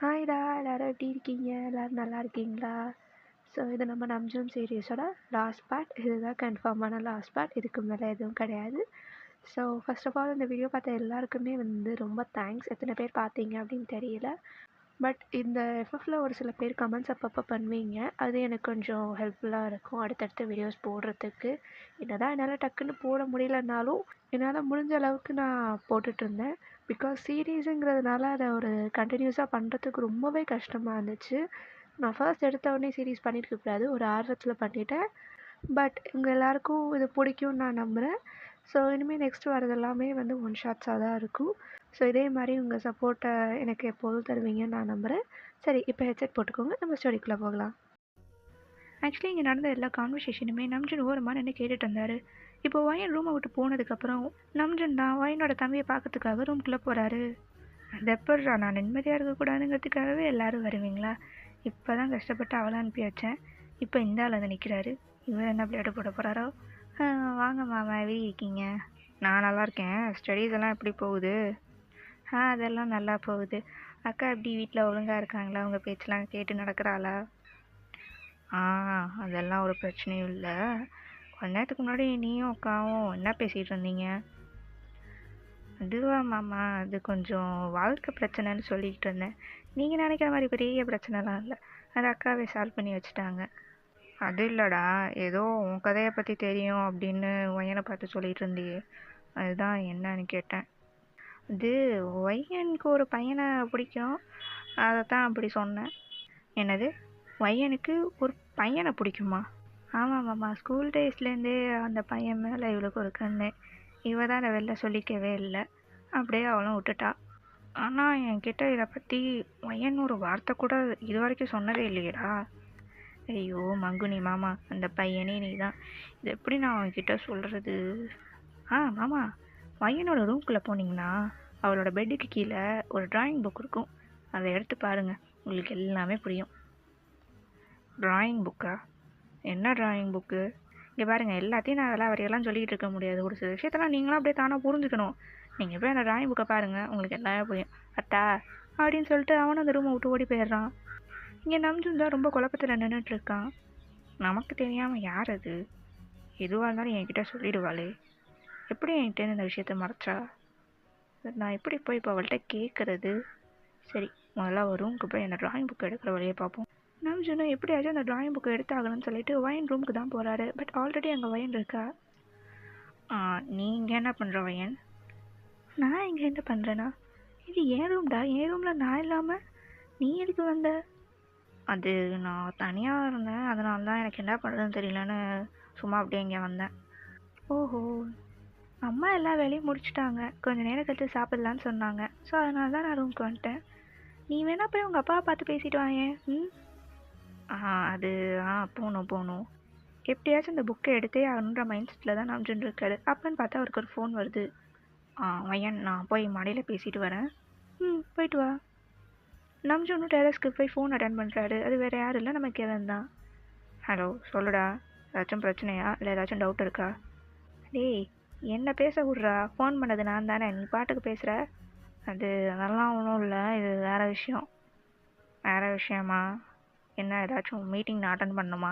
ஹாய்டா, எல்லாரும் எப்படி இருக்கீங்க? எல்லாரும் நல்லா இருக்கீங்களா? ஸோ இது நம்ம நம்ஜூன் சீரீஸோட லாஸ்ட் பார்ட். இதுதான் கன்ஃபார்மான லாஸ்ட் பார்ட். இதுக்கு மேலே எதுவும் கிடையாது. ஸோ ஃபர்ஸ்ட் ஆஃப் ஆல் இந்த வீடியோ பார்த்த எல்லாருக்குமே ரொம்ப தேங்க்ஸ். எத்தனை பேர் பார்த்தீங்க அப்படின்னு தெரியல. பட் இந்த எஃப்எஃப்ல ஒரு சில பேர் கமெண்ட்ஸ் அப்பப்போ பண்ணுவீங்க. அது எனக்கு கொஞ்சம் ஹெல்ப்ஃபுல்லாக இருக்கும் அடுத்தடுத்த வீடியோஸ் போடுறதுக்கு. என்னதான் என்னால் டக்குன்னு போட முடியலனாலும் என்னால் முடிஞ்ச அளவுக்கு நான் போட்டுட்ருந்தேன். பிகாஸ் சீரீஸுங்கிறதுனால அதை ஒரு கண்டினியூஸாக பண்ணுறதுக்கு ரொம்பவே கஷ்டமாக இருந்துச்சு. நான் ஃபர்ஸ்ட் எடுத்த உடனே சீரீஸ் பண்ணியிருக்கக்கூடாது, ஒரு ஆர்வத்தில் பண்ணிட்டேன். பட் உங்கள் எல்லாருக்கும் இது பிடிக்கும்னு நான் நம்புகிறேன். ஸோ இனிமேல் நெக்ஸ்ட் வரது எல்லாமே ஒன் ஷாட்ஸாக தான் இருக்கும். ஸோ இதே மாதிரி உங்கள் சப்போர்ட்டை எனக்கு எப்போதும் தருவீங்கன்னு நான் நம்புகிறேன். சரி, இப்போ ஹெட்செட் போட்டுக்கோங்க, நம்ம ஸ்டோரிக்குள்ளே போகலாம். ஆக்சுவலி இங்கே நடந்த எல்லா கான்வர்சேஷனுமே நம்ஜன் ஓரமாக நின்று கேட்டுட்டு இருந்தார். இப்போ வயன் ரூமை விட்டு போனதுக்கப்புறம் நம்ஜன் தான் வயனோட தம்பியை பார்க்கறதுக்காக ரூம்குள்ளே போகிறாரு. அது எப்பட்றா, நான் நிம்மதியாக இருக்கக்கூடாதுங்கிறதுக்காகவே எல்லோரும் வருவீங்களா? இப்போ தான் கஷ்டப்பட்டு அவளை அனுப்பி வச்சேன், இப்போ இந்த ஆள் வந்து நிற்கிறாரு. இவர் என்ன பிளேடு போட போகிறாரோ? வாங்க மாமா, எப்படி இருக்கீங்க? நான் நல்லா இருக்கேன். ஸ்டடீஸ் எல்லாம் எப்படி போகுது? அதெல்லாம் நல்லா போகுது. அக்கா எப்படி வீட்டில் ஒழுங்காக இருக்காங்களா? உங்கள் பேச்செலாம் கேட்டு நடக்கிறாளா? அதெல்லாம் ஒரு பிரச்சனையும் இல்லை. கொஞ்ச நேரத்துக்கு முன்னாடி நீயும் அக்காவும் என்ன பேசிகிட்டு இருந்தீங்க? அதுவா மாமா, அது கொஞ்சம் வாழ்க்கை பிரச்சனைன்னு சொல்லிக்கிட்டு இருந்தேன். நீங்கள் நினைக்கிற மாதிரி பெரிய பிரச்சனைலாம் இல்லை, அது அக்காவே சால்வ் பண்ணி வச்சுட்டாங்க. அது இல்லைடா, ஏதோ உன் கதையை பற்றி தெரியும் அப்படின்னு ஒய்யனை பார்த்து சொல்லிகிட்டு இருந்தியே, அதுதான் என்னன்னு கேட்டேன். அது ஒய்யனுக்கு ஒரு பையனை பிடிக்கும், அதை தான் அப்படி சொன்னேன். என்னது, ஒய்யனுக்கு ஒரு பையனை பிடிக்குமா? ஆமாம் மாமா, ஸ்கூல் டேஸ்லேருந்தே அந்த பையன் மேலே இவளுக்கு ஒரு கண்ணு. இவ தான் அதை வெளில சொல்லிக்கவே இல்லை, அப்படியே அவளும் விட்டுட்டா. ஆனால் என்கிட்ட இதை பற்றி ஒய்யன் ஒரு வார்த்தை கூட இது வரைக்கும் சொன்னதே இல்லையடா. ஐயோ மங்குனி மாமா, அந்த பையனே நீ தான். இது எப்படி நான் அவன்கிட்ட சொல்கிறது? மாமா, பையனோட ரூம்குள்ளே போனீங்கன்னா அவளோட பெட்டுக்கு கீழே ஒரு ட்ராயிங் புக் இருக்கும், அதை எடுத்து பாருங்கள், உங்களுக்கு எல்லாமே புரியும். ட்ராயிங் புக்கா? என்ன ட்ராயிங் புக்கு? இங்கே பாருங்கள், எல்லாத்தையும் நான் அதெல்லாம் வரையெல்லாம் சொல்லிகிட்டு இருக்க முடியாது. ஒரு சில விஷயத்தெல்லாம் நீங்களும் அப்படியே தானாக புரிஞ்சுக்கணும். நீங்கள் போய் அந்த ட்ராயிங் புக்கை பாருங்கள், உங்களுக்கு எல்லாமே புரியும். அட்டா அப்படின்னு சொல்லிட்டு அவனும் அந்த ரூமை விட்டு ஓடி போயிடுறான். இங்கே நம்ஜுன் தான் ரொம்ப குழப்பத்தில் நின்றுட்டுருக்கான். நமக்கு தெரியாமல் யார் அது? எதுவாக இருந்தாலும் என்கிட்ட சொல்லிடுவாளே, எப்படி என்கிட்ட இந்த விஷயத்த மறைச்சா? நான் எப்படி போய் இப்போ அவள்கிட்ட கேட்குறது? சரி, முதல்ல ஒரு ரூமுக்கு போய் அந்த ட்ராயிங் புக்கை எடுக்கிற வழியை பார்ப்போம். நம்ஜுனும் எப்படியாச்சும் அந்த ட்ராயிங் புக்கை எடுத்தாகணும்னு சொல்லிட்டு வயன் ரூமுக்கு தான் போகிறாரு. பட் ஆல்ரெடி அங்கே வயன் இருக்கா. நீங்கள் என்ன பண்ணுற வயன்? நான் இங்கே என்ன பண்ணுறேன்னா, இது என் ரூம்டா, என் ரூமில் நான் இல்லாமல் நீ எதுக்கு வந்த? அது நான் தனியாக இருந்தேன், அதனால தான் எனக்கு என்ன பண்ணுறதுன்னு தெரியலன்னு சும்மா அப்படியே இங்கே வந்தேன். ஓஹோ, அம்மா எல்லா வேலையும் முடிச்சுட்டாங்க, கொஞ்சம் நேரம் கழித்து சாப்பிட்லான்னு சொன்னாங்க. ஸோ அதனால தான் நான் ரூமுக்கு வந்துட்டேன். நீ வேணா போய் உங்கள் அப்பாவை பார்த்து பேசிட்டு வாயேன். அது போகணும். எப்படியாச்சும் இந்த புக்கை எடுத்தே ஆகணுன்ற மைண்ட் செட்டில் தான் நம்ஜுன் இருக்காரு. அப்போன்னு பார்த்தா அவருக்கு ஒரு ஃபோன் வருது. வையன், நான் போய் மடியில் பேசிட்டு வரேன். போயிட்டு வா. நம்ஜுனும் டெரஸ்க்கு போய் ஃபோன் அட்டன் பண்ணுறாரு. அது வேறு யாரும் இல்லை, நம்ம கெவன் தான். ஹலோ, சொல்லுடா, ஏதாச்சும் பிரச்சனையா இல்லை ஏதாச்சும் டவுட் இருக்கா? டேய், என்ன பேச விட்றா, ஃபோன் பண்ணது நான் தானே, நீ பாட்டுக்கு பேசுகிற. அதெல்லாம் ஒன்றும் இல்லை, இது வேறு விஷயம். வேறு விஷயமா? என்ன, ஏதாச்சும் மீட்டிங் நான் அட்டன் பண்ணணுமா?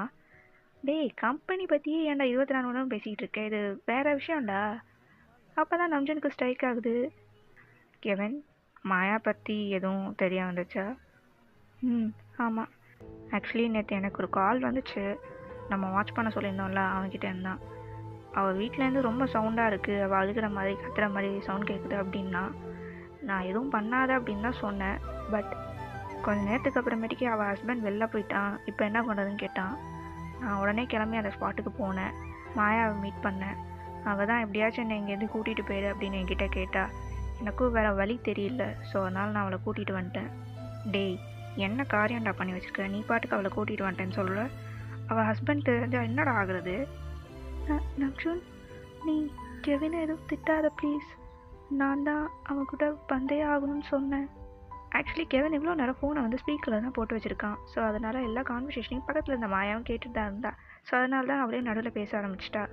டேய், கம்பெனி பற்றியே ஏன்டா 24 மணி நேரம் பேசிக்கிட்டு இருக்கேன், இது வேறு விஷயம்டா. அப்போ தான் நம்ஜனுக்கு ஸ்ட்ரைக் ஆகுது. கெவன், மாயா பற்றி எதுவும் தெரிய வந்துச்சா? ஆமாம், ஆக்சுவலி நேற்று எனக்கு ஒரு கால் வந்துச்சு. நம்ம வாட்ச் பண்ண சொல்லியிருந்தோம்ல, அவன்கிட்ட இருந்தான். அவள் வீட்டிலேருந்து ரொம்ப சவுண்டாக இருக்குது, அவள் அழுகிற மாதிரி கத்துற மாதிரி சவுண்ட் கேட்குது அப்படின்னா. நான் எதுவும் பண்ணாத அப்படின்னு தான் சொன்னேன். பட் கொஞ்சம் நேரத்துக்கு அப்புறமேட்டுக்கு அவள் ஹஸ்பண்ட் வெளில போயிட்டான், இப்போ என்ன பண்ணுறதுன்னு கேட்டான். நான் உடனே கிளம்பி அந்த ஸ்பாட்டுக்கு போனேன், மாயாவை மீட் பண்ணேன். அவள் தான் எப்படியாச்சும் என்னை இங்கேருந்து கூட்டிகிட்டு போயிடு அப்படின்னு என்கிட்ட கேட்டா. எனக்கும் வேறு வழி தெரியல, ஸோ அதனால் நான் அவளை கூட்டிகிட்டு வந்துட்டேன். டேய், என்ன காரியம்டா பண்ணி வச்சுருக்க, நீ பாட்டுக்கு அவளை கூட்டிகிட்டு வந்துட்டேன்னு சொல்கிற? அவள் ஹஸ்பண்ட் தெரிஞ்சா என்னடா ஆகுறது? நம்ஜுன், நீ கெவினை எதுவும் திட்டாத ப்ளீஸ். நான் தான் அவன்கிட்ட வந்தே ஆகணும்னு சொன்னேன். ஆக்சுவலி கெவின் இவ்வளோ நேரம் ஃபோனை ஸ்பீக்கரில் தான் போட்டு வச்சுருக்கான். ஸோ அதனால் எல்லா கான்வர்சேஷனையும் பக்கத்தில் இருந்த மாயாவும் கேட்டுட்டு தான் இருந்தா. ஸோ அதனால தான் அவளே நடுவில் பேச ஆரம்பிச்சிட்டா.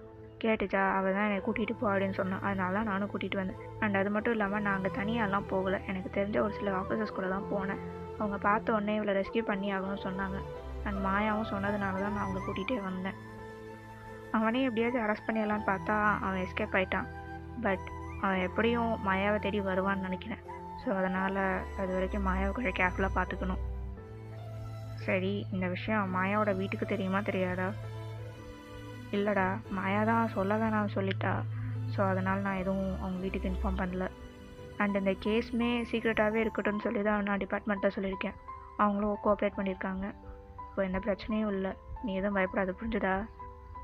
கேட்டுச்சா, அவள் தான் என்னை கூட்டிகிட்டு போ அப்படின்னு சொன்னான். அதனால நானும் கூட்டிகிட்டு வந்தேன். அண்ட் அது மட்டும் இல்லாமல் நான் அங்கே தனியாலாம் போகலை, எனக்கு தெரிஞ்ச ஒரு சில ஆஃபீஸர்ஸ் கூட தான் போனேன். அவங்க பார்த்த உடனே இவளை ரெஸ்கியூ பண்ணி ஆகணும்னு சொன்னாங்க. அண்ட் மாயாவும் சொன்னதுனால தான் நான் அவங்கள கூட்டிகிட்டே வந்தேன். அவனே எப்படியாச்சும் அரெஸ்ட் பண்ணிடலான்னு பார்த்தா அவன் எஸ்கேப் ஆகிட்டான். பட் அவன் எப்படியும் மாயாவை தேடி வருவான்னு நினைக்கிறேன். ஸோ அதனால் அது வரைக்கும் மாயாவை கொஞ்சம் கேர்ஃபுல்லாக பார்த்துக்கணும். சரி, இந்த விஷயம் மாயாவோட வீட்டுக்கு தெரியுமா தெரியாதா? இல்லைடா, மாயா தான் சொல்ல வேணாம் சொல்லிட்டா. ஸோ அதனால் நான் எதுவும் அவங்க வீட்டுக்கு இன்ஃபார்ம் பண்ணல. அண்ட் இந்த கேஸுமே சீக்ரெட்டாகவே இருக்கட்டும்னு சொல்லி தான் நான் டிபார்ட்மெண்ட்டில் சொல்லியிருக்கேன். அவங்களும் கோஆப்ரேட் பண்ணியிருக்காங்க. இப்போ எந்த பிரச்சனையும் இல்லை. நீ எதுவும் பயப்படாத, புரிஞ்சுதா?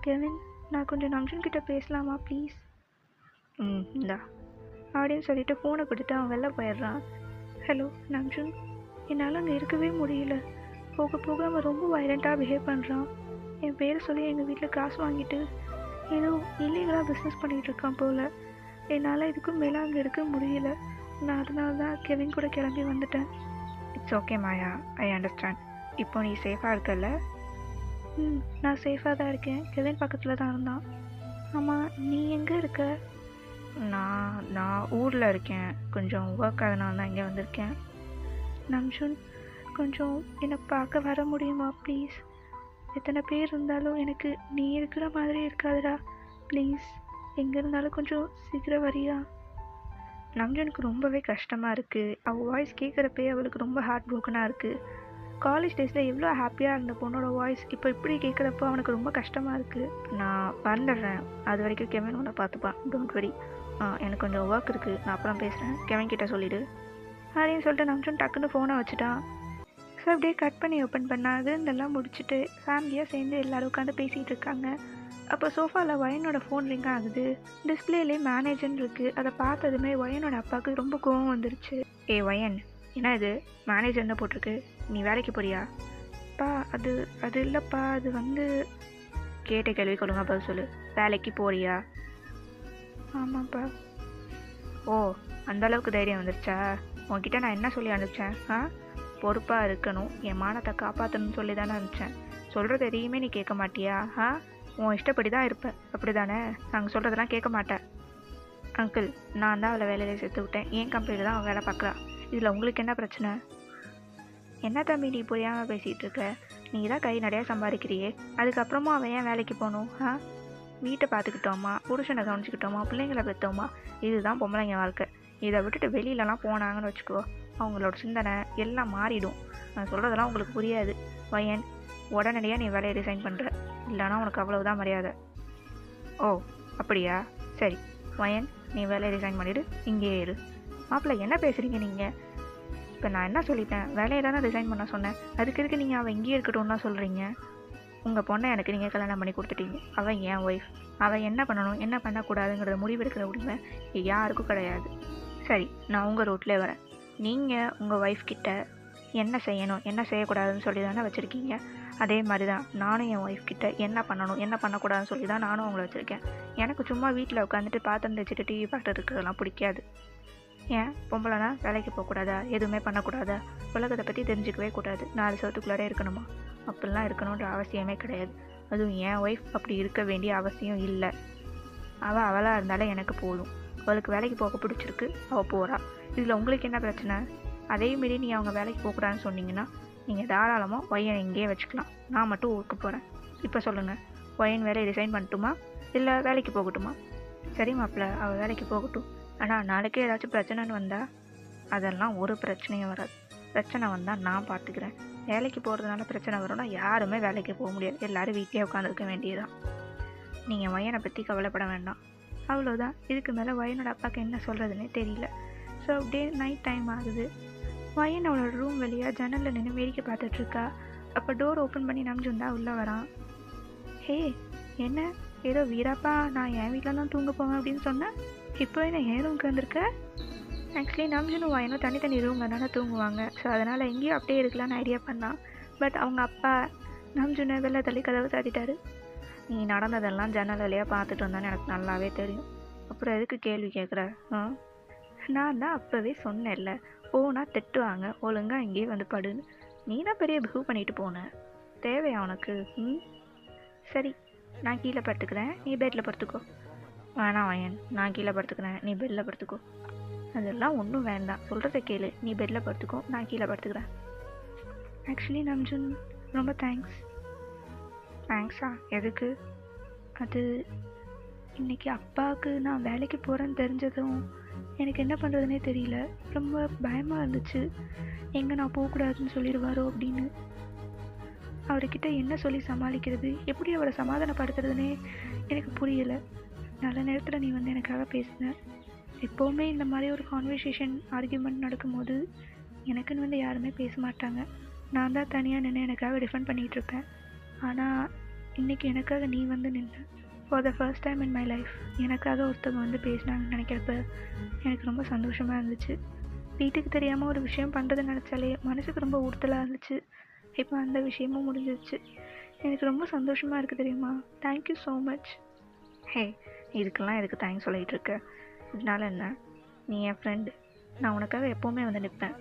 கெவின், நான் கொஞ்சம் நம்ஜன் கிட்ட பேசலாமா ப்ளீஸ்? இந்தா அப்படின்னு சொல்லிட்டு ஃபோனை கொடுத்துட்டு அவன் வெளில போயிடுறான். ஹலோ நம்ஜன், என்னால் அங்கே இருக்கவே முடியல. போக போக அவன் ரொம்ப வைலண்ட்டாக பிஹேவ் பண்ணுறான். என் பேரை சொல்லி எங்கள் வீட்டில் காசு வாங்கிட்டு ஏதோ இல்லீகலாக பிஸ்னஸ் பண்ணிகிட்ருக்கான் போல். என்னால் இதுக்கும் மேலே அங்கே இருக்க முடியல. நான் அதனால தான் கெவின் கூட கிளம்பி வந்துட்டேன். It's okay Maya, I understand. இப்போ நீ சேஃபாக இருக்கல்ல? நான் சேஃபாக தான் இருக்கேன். கெவின் பக்கத்தில் தான் இருந்தான். ஆமாம், நீ எங்கே இருக்க? நான் ஊரில் இருக்கேன். கொஞ்சம் ஒர்க் அதனால தான் இங்கே வந்திருக்கேன். நம்ஜுன், கொஞ்சம் என்னை பார்க்க வர முடியுமா ப்ளீஸ்? எத்தனை பேர் இருந்தாலும் எனக்கு நீ இருக்கிற மாதிரி இருக்காதுடா. ப்ளீஸ், எங்கே இருந்தாலும் கொஞ்சம் சீக்கிரம் வரியா? நம்ஜனுக்கு ரொம்பவே கஷ்டமாக இருக்குது. அவள் வாய்ஸ் கேட்குறப்பே அவளுக்கு ரொம்ப ஹார்ட் ப்ரோக்கனாக இருக்குது. காலேஜ் டேஸில் எவ்வளோ ஹாப்பியாக இருந்த பொண்ணோட வாய்ஸ் இப்போ இப்படி கேட்குறப்போ அவனுக்கு ரொம்ப கஷ்டமாக இருக்குது. நான் வந்துடுறேன். அது வரைக்கும் கெவின் உன்னை பார்த்துப்பான். Don't worry. எனக்கு கொஞ்சம் ஒர்க் இருக்குது, நான் அப்புறம் பேசுகிறேன். கெவின் கிட்ட சொல்லிவிடு அப்படின்னு சொல்லிட்டு நம்ஜன் டக்குன்னு ஃபோனை வச்சுட்டான். ஸோ அப்படியே கட் பண்ணி ஓப்பன் பண்ணால் விருந்தெல்லாம் முடிச்சுட்டு ஃபேமிலியாக சேர்ந்து எல்லோரும் உட்காந்து பேசிகிட்டு இருக்காங்க. அப்போ சோஃபாவில் வயனோட ஃபோன் ரிங் ஆகுது. டிஸ்பிளேலே மேனேஜர்னு இருக்குது. அதை பார்த்ததுமே வயனோட அப்பாவுக்கு ரொம்ப கோவம் வந்துருச்சு. வயன், என்ன இது மேனேஜர்னு போட்டிருக்கு? நீ வேலைக்கு போறியா? பா, அது இல்லைப்பா, அது வந்து கேட்ட கேள்வி கொள்ளுங்க பதில் சொல்லு. வேலைக்கு போறியா? ஆமாப்பா. ஓ, அந்தளவுக்கு தைரியம் வந்துருச்சா? உன்கிட்ட நான் என்ன சொல்லி அனுப்பிச்சேன்? பொறுப்பாக இருக்கணும், என் மானத்தை காப்பாற்றணும்னு சொல்லி தானே அனுப்பிச்சேன். சொல்கிறது எதையுமே நீ கேட்க மாட்டியா? உன் இஷ்டப்படி தான் இருப்பேன், அப்படி தானே? நாங்கள் சொல்கிறதெல்லாம் கேட்க மாட்டேன். அங்கிள், நான் தான் அவளை வேலையில சேர்த்து விட்டேன். என் கம்பெனியில் தான் அவள் வேலை பார்க்குறா. இதில் உங்களுக்கு என்ன பிரச்சனை? என்ன தம்பி நீ புரியாமல் பேசிகிட்டு இருக்க? நீ தான் கை நிறையா சம்பாதிக்கிறியே, அதுக்கப்புறமா அவன் ஏன் வேலைக்கு போகணும்? வீட்டை பார்த்துக்கிட்டோமா, புருஷனை கவனிச்சிக்கிட்டோமா, பிள்ளைங்களை பெற்றோமா, இதுதான் பொம்பளைங்க வாழ்க்கை. இதை விட்டுட்டு வெளியிலலாம் போனாங்கன்னு வச்சுக்கோ, அவங்களோட சிந்தனை எல்லாம் மாறிடும். நான் சொல்கிறதெல்லாம் உங்களுக்கு புரியாது. வயன், உடனடியாக நீ வேலையை ரிசைன் பண்ணுற, இல்லைனா உனக்கு அவ்வளவுதான் மரியாதை. ஓ அப்படியா? சரி வயன், நீ வேலையை ரிசைன் பண்ணிவிடு, இங்கேயே இரு. மாப்பிள்ளை, என்ன பேசுகிறீங்க நீங்கள்? இப்போ நான் என்ன சொல்லிட்டேன்? வேலையை தானே ரிசைன் பண்ண சொன்னேன். அதுக்கு எதுக்கு நீங்கள் அவள் இங்கேயே இருக்கட்டும்னா சொல்கிறீங்க? உங்கள் பொண்ணை எனக்கு நீங்கள் கல்யாணம் பண்ணி கொடுத்துட்டீங்க. அவள் என் ஒய்ஃப். அவள் என்ன பண்ணணும் என்ன பண்ணக்கூடாதுங்கிறத முடிவெடுக்கிற உரிமை யாருக்கும் கிடையாது. சரி, நான் உங்கள் ரூட்லேயே வரேன். நீங்கள் உங்கள் ஒய்ஃப் கிட்ட என்ன செய்யணும் என்ன செய்யக்கூடாதுன்னு சொல்லி தானே வச்சுருக்கீங்க. அதே மாதிரி தான் நானும் என் ஒய்ஃப் கிட்ட என்ன பண்ணணும் என்ன பண்ணக்கூடாதுன்னு சொல்லி தான் நானும் அவங்கள வச்சுருக்கேன். எனக்கு சும்மா வீட்டில் உட்காந்துட்டு பாத்திரம் வச்சுட்டு டிவி பார்த்துட்டு இருக்கிறதெல்லாம் பிடிக்காது. ஏன் பொம்பளைனா வேலைக்கு போகக்கூடாதா? எதுவுமே பண்ணக்கூடாதா? உலகத்தை பற்றி தெரிஞ்சுக்கவே கூடாது? 4 சவத்துக்குள்ளாரே இருக்கணுமா? அப்படிலாம் இருக்கணுன்ற அவசியமே கிடையாது. அதுவும் என் ஒய்ஃப் அப்படி இருக்க வேண்டிய அவசியம் இல்லை. அவளாக இருந்தாலே எனக்கு போதும். அவளுக்கு வேலைக்கு போக பிடிச்சிருக்கு, அவள் போகிறா. இதில் உங்களுக்கு என்ன பிரச்சனை? அதேமாரி நீ அவங்க வேலைக்கு போகக்கூடாதுன்னு சொன்னீங்கன்னா நீங்கள் தாராளமாக ஒயனை இங்கேயே வச்சுக்கலாம். நான் மட்டும் ஊருக்கு போகிறேன். இப்போ சொல்லுங்கள், ஒயன் வேலையை ரிசைன் பண்ணட்டுமா இல்லை வேலைக்கு போகட்டுமா? சரி மாப்பிள்ள, அவள் வேலைக்கு போகட்டும். ஆனால் நாளைக்கே ஏதாச்சும் பிரச்சனைன்னு வந்தால் அதெல்லாம் ஒரு பிரச்சனையும் வராது. பிரச்சனை வந்தால் நான் பார்த்துக்கிறேன். வேலைக்கு போகிறதுனால பிரச்சனை வரும்னா யாருமே வேலைக்கு போக முடியாது. எல்லோரும் வீட்டிலே உட்காந்துருக்க வேண்டியதுதான். நீங்கள் வயனை பற்றி கவலைப்பட வேண்டாம். அவ்வளோதான். இதுக்கு மேலே வயனோட அப்பாவுக்கு என்ன சொல்கிறதுனே தெரியல. ஸோ அப்படியே நைட் டைம் ஆகுது. வயன் அவளோட ரூம் வழியாக ஜன்னலில் நின்று வேடிக்கை பார்த்துட்ருக்கா. அப்போ டோர் ஓப்பன் பண்ணி நம்ஜுன் தான் உள்ளே வரான். ஹே, என்ன ஏதோ வீராப்பா நான் என் வீட்டில் தான் தூங்க போவேன் அப்படின்னு சொன்னேன். இப்போ என்ன என் ரூமுக்கு வந்திருக்க? ஆக்சுவலி நம்ஜுனும் வயனும் தனி ரூமில் தானே தூங்குவாங்க. ஸோ அதனால் எங்கேயும் அப்படியே இருக்கலான்னு ஐடியா பண்ணான். பட் அவங்க அப்பா நம்ஜுனை வெளில தள்ளி கதவை சாத்திட்டாரு. நீ நடந்ததெல்லாம் ஜன்னல் வழியாக பார்த்துட்டு வந்தான்னு எனக்கு நல்லாவே தெரியும். அப்புறம் எதுக்கு கேள்வி கேட்குற? நான் தான் அப்போவே சொன்னேன்ல, போனால் திட்டுவாங்க, ஒழுங்காக இங்கேயே வந்து படுன்னு. நீ தான் பெரிய பிஹேவ் பண்ணிட்டு போன. தேவையா உனக்கு? சரி, நான் கீழே படுத்துக்கிறேன், நீ பெட்டில் படுத்துக்கோ. வேணாம் வயன், நான் கீழே படுத்துக்கிறேன், நீ பெட்டில் படுத்துக்கோ. அதெல்லாம் ஒன்றும் வேண்டாம், சொல்கிறத கேளு. நீ பெட்டில் படுத்துக்கோ, நான் கீழே படுத்துக்கிறேன். ஆக்சுவலி நம்ஜுன், ரொம்ப தேங்க்ஸ். தேங்க்ஸா? எதுக்கு? அது இன்னைக்கு அப்பாவுக்கு நான் வேலைக்கு போகிறேன்னு தெரிஞ்சதும் எனக்கு என்ன பண்ணுறதுனே தெரியல. ரொம்ப பயமாக இருந்துச்சு, எங்கே நான் போகக்கூடாதுன்னு சொல்லிடுவாரோ அப்படின்னு. அவர்கிட்ட என்ன சொல்லி சமாளிக்கிறது, எப்படி அவரை சமாதானப்படுத்துறதுனே எனக்கு புரியலை. நல்ல நேரத்தில் நீ வந்து எனக்காக பேசின. எப்போவுமே இந்த மாதிரி ஒரு கான்வர்சேஷன் ஆர்கியூமெண்ட் நடக்கும்போது எனக்குன்னு வந்து யாருமே பேச மாட்டாங்க. நான் தான் தனியாக நின்று எனக்காக டிஃபெண்ட் பண்ணிகிட்ருப்பேன். ஆனால் இன்றைக்கி எனக்காக நீ வந்து நின்று for the first time in my life எனக்காக ஒருத்தவங்க வந்து பேசினாங்கன்னு நினைக்கிறப்ப எனக்கு ரொம்ப சந்தோஷமாக இருந்துச்சு. வீட்டுக்கு தெரியாமல் ஒரு விஷயம் பண்ணுறது நினச்சாலே மனசுக்கு ரொம்ப உறுத்தலாக இருந்துச்சு. இப்போ அந்த விஷயமும் முடிஞ்சிருச்சு. எனக்கு ரொம்ப சந்தோஷமாக இருக்குது தெரியுமா. Thank you so much. ஹே, இதுக்கெல்லாம் எதுக்கு தேங்க்ஸ் சொல்லிகிட்டு இருக்க? இதனால என்ன? நீ என் ஃப்ரெண்டு, நான் உனக்காக எப்போவுமே வந்து நிற்பேன்.